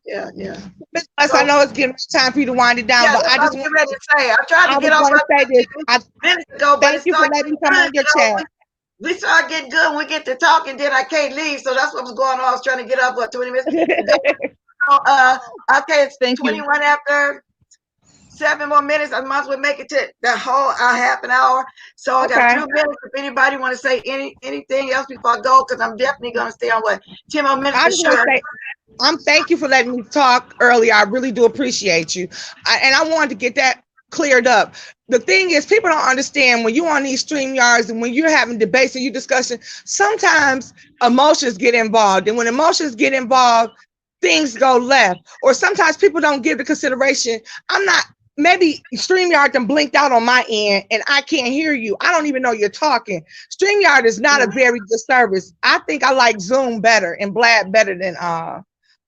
Yeah. Miss Bless, I know it's getting time for you to wind it down, Yeah, but that's I what just I'm want getting ready to say. I tried I to was get off going to say this. minutes ago, but Thank it you for started letting me getting come good. on your chat. We start getting good when we get to talking, then I can't leave. So that's what was going on. I was trying to get up, 20 minutes? Okay, it's Thank you. 21 after. 7 more minutes. I might as well make it to the whole half an hour. So I got Okay. 2 minutes. If anybody want to say anything else before I go, because I'm definitely going to stay on 10 more minutes I for just want to sure. say, thank you for letting me talk earlier. I really do appreciate you. And I wanted to get that cleared up. The thing is, people don't understand when you're on these stream yards and when you're having debates and you discussing, sometimes emotions get involved. And when emotions get involved, things go left. Or sometimes people don't give the consideration. Maybe StreamYard done blinked out on my end and I can't hear you. I don't even know you're talking. StreamYard is not a very good service. I think I like Zoom better and Blab better than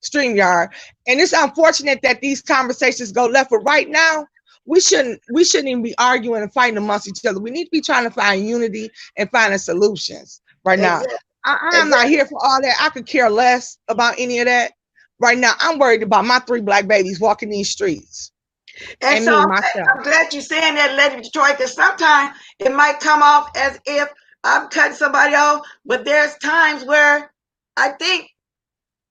StreamYard. And it's unfortunate that these conversations go left. But right now, we shouldn't even be arguing and fighting amongst each other. We need to be trying to find unity and finding solutions right now. Exactly. I'm not here for all that. I could care less about any of that. Right now, I'm worried about my 3 black babies walking these streets. And so I'm glad you're saying that, Lady Detroit, because sometimes it might come off as if I'm cutting somebody off, but there's times where I think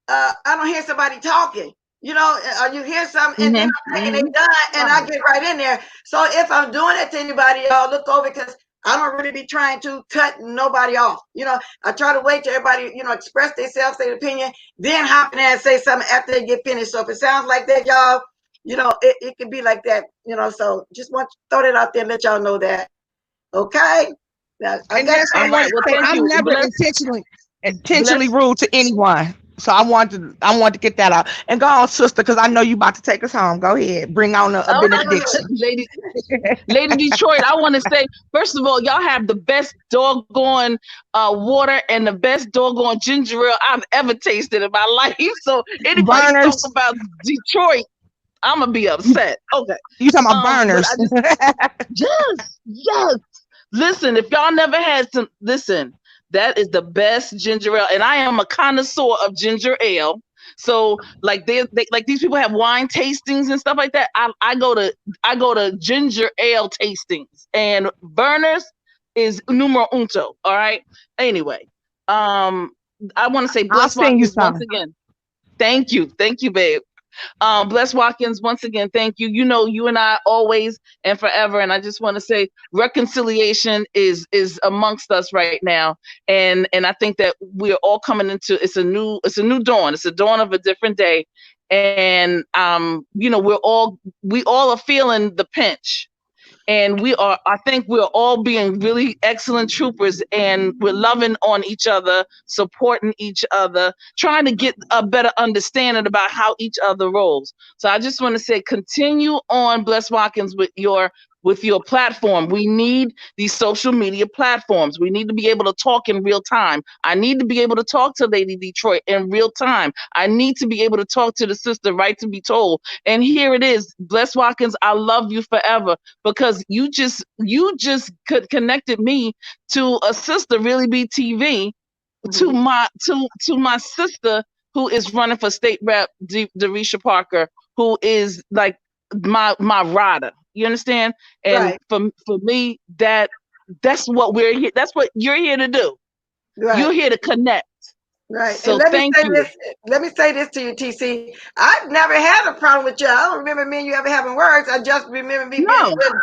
I don't hear somebody talking. You know, you hear something and then I'm thinking they done, and I get right in there. So if I'm doing it to anybody, y'all look over, because I don't really be trying to cut nobody off. You know, I try to wait till everybody, express themselves, their opinion, then hop in there and say something after they get finished. So if it sounds like that, y'all, it can be like that, so just want to throw that out there and let y'all know that. Okay. Now, all right, well, I'm never intentionally rude to anyone. So I want to get that out. And go on, sister, because I know you about to take us home. Go ahead. Bring on a benediction. Lady Detroit, I want to say, first of all, y'all have the best doggone water and the best doggone ginger ale I've ever tasted in my life. So anybody talk about Detroit, I'm gonna be upset. Okay. You talking about burners. Yes. Listen, if y'all never had some, listen, that is the best ginger ale. And I am a connoisseur of ginger ale. So like they like these people have wine tastings and stuff like that. I go to ginger ale tastings, and Burners is numero uno. All right. Anyway, I want to say Bless Watkins once again. Thank you, babe. Bless Watkins, once again, thank you. You know, you and I always and forever. And I just want to say reconciliation is amongst us right now. And I think that we're all coming into it's a new dawn. It's a dawn of a different day. And we all are feeling the pinch. And I think we're all being really excellent troopers, and we're loving on each other, supporting each other, trying to get a better understanding about how each other rolls. So I just want to say, continue on, Bless Watkins, with your platform. We need these social media platforms. We need to be able to talk in real time. I need to be able to talk to Lady Detroit in real time. I need to be able to talk to the sister, right to be told. And here it is. Bless Watkins, I love you forever, because you just connected me to a sister, Really Be TV, to my sister who is running for state rep, Darisha Parker, who is like my rider. You understand? And for me, that's what we're here. That's what you're here to do. Right. You're here to connect. Right. So and let me say this to you, TC. I've never had a problem with you. I don't remember me and you ever having words. I just remember me being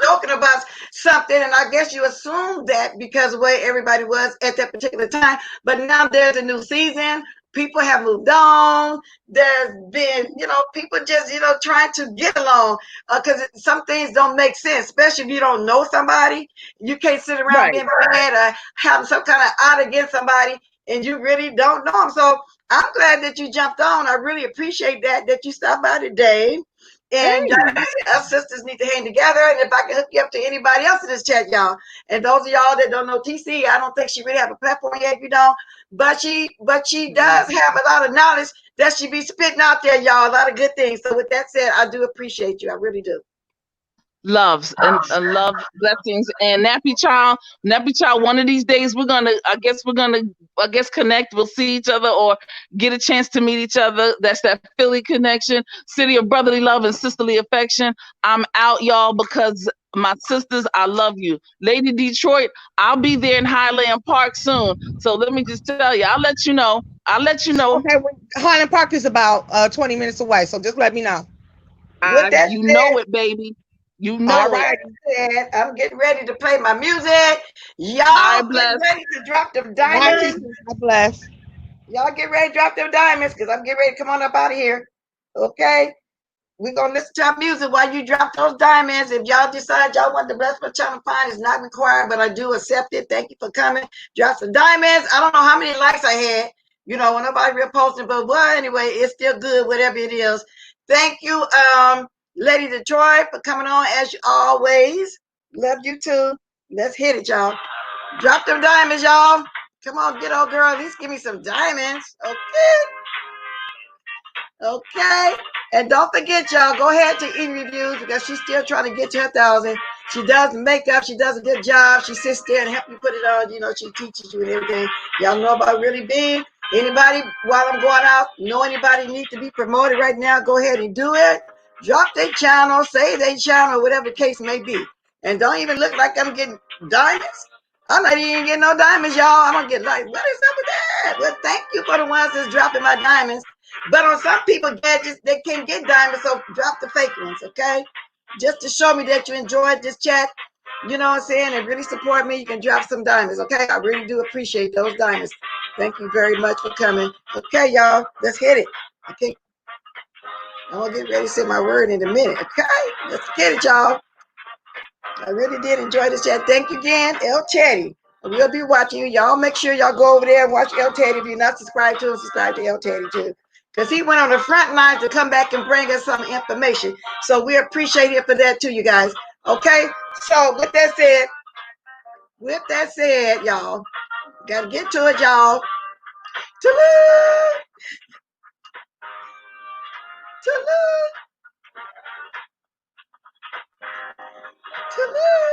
joking about something, and I guess you assumed that because of the way everybody was at that particular time. But now there's a new season. People have moved on. There's been, people just, trying to get along, because some things don't make sense, especially if you don't know somebody. You can't sit around being mad or having some kind of out against somebody, and you really don't know them. So I'm glad that you jumped on. I really appreciate that you stopped by today. And us sisters need to hang together. And if I can hook you up to anybody else in this chat, y'all. And those of y'all that don't know TC, I don't think she really have a platform yet, but she does have a lot of knowledge that she be spitting out there, y'all. A lot of good things. So with that said, I do appreciate you. I really do. loves and love blessings and nappy child, one of these days I guess connect, we'll see each other or get a chance to meet each other. That's that Philly connection, city of brotherly love and sisterly affection. I'm out, y'all, because my sisters, I love you. Lady Detroit, I'll be there in Highland Park soon, so let me just tell you, I'll let you know. Okay, well, Highland Park is about 20 minutes away, so just let me know. With that You said, know it, baby. You All know it. right. I'm getting ready to play my music. I Y'all get bless. ready to drop them Bye, diamonds. Jesus. God bless. Y'all get ready to drop them diamonds because I'm getting ready to come on up out of here. Okay? We're gonna listen to our music while you drop those diamonds. If y'all decide y'all want the rest of my channel, fine. It's not required, but I do accept it. Thank you for coming. Drop some diamonds. I don't know how many likes I had. When nobody reposting, but well, anyway, it's still good, whatever it is. Thank you, Lady Detroit, for coming on as always. Love you too. Let's hit it, y'all. Drop them diamonds, y'all. Come on, get old girl. At least give me some diamonds. Okay. Okay. And don't forget, y'all, go ahead to E-Reviews because she's still trying to get to 1,000. She does makeup. She does a good job. She sits there and helps you put it on. She teaches you and everything. Y'all know about Really Being. Anybody, while I'm going out, know anybody need to be promoted right now, go ahead and do it. Drop their channel, save their channel, whatever the case may be. And don't even look like I'm getting diamonds. I'm not even getting no diamonds, y'all. I'm going to get like, what is up with that? Well, thank you for the ones that's dropping my diamonds. But on some people gadgets, they can't get diamonds, so drop the fake ones, okay? Just to show me that you enjoyed this chat, you know what I'm saying, and really support me, you can drop some diamonds, okay? I really do appreciate those diamonds. Thank you very much for coming. Okay, y'all, let's hit it. Okay, I'm gonna get ready to say my word in a minute, okay? Let's get it, y'all. I really did enjoy this chat. Thank you again, El Teddy. We'll be watching you. Y'all make sure y'all go over there and watch El Teddy. If you're not subscribed to him, subscribe to El Teddy too. Because he went on the front lines to come back and bring us some information. So we appreciate it for that too, you guys. Okay? So with that said, y'all, gotta get to it, y'all. Ta-da! Ta-da! Ta-da!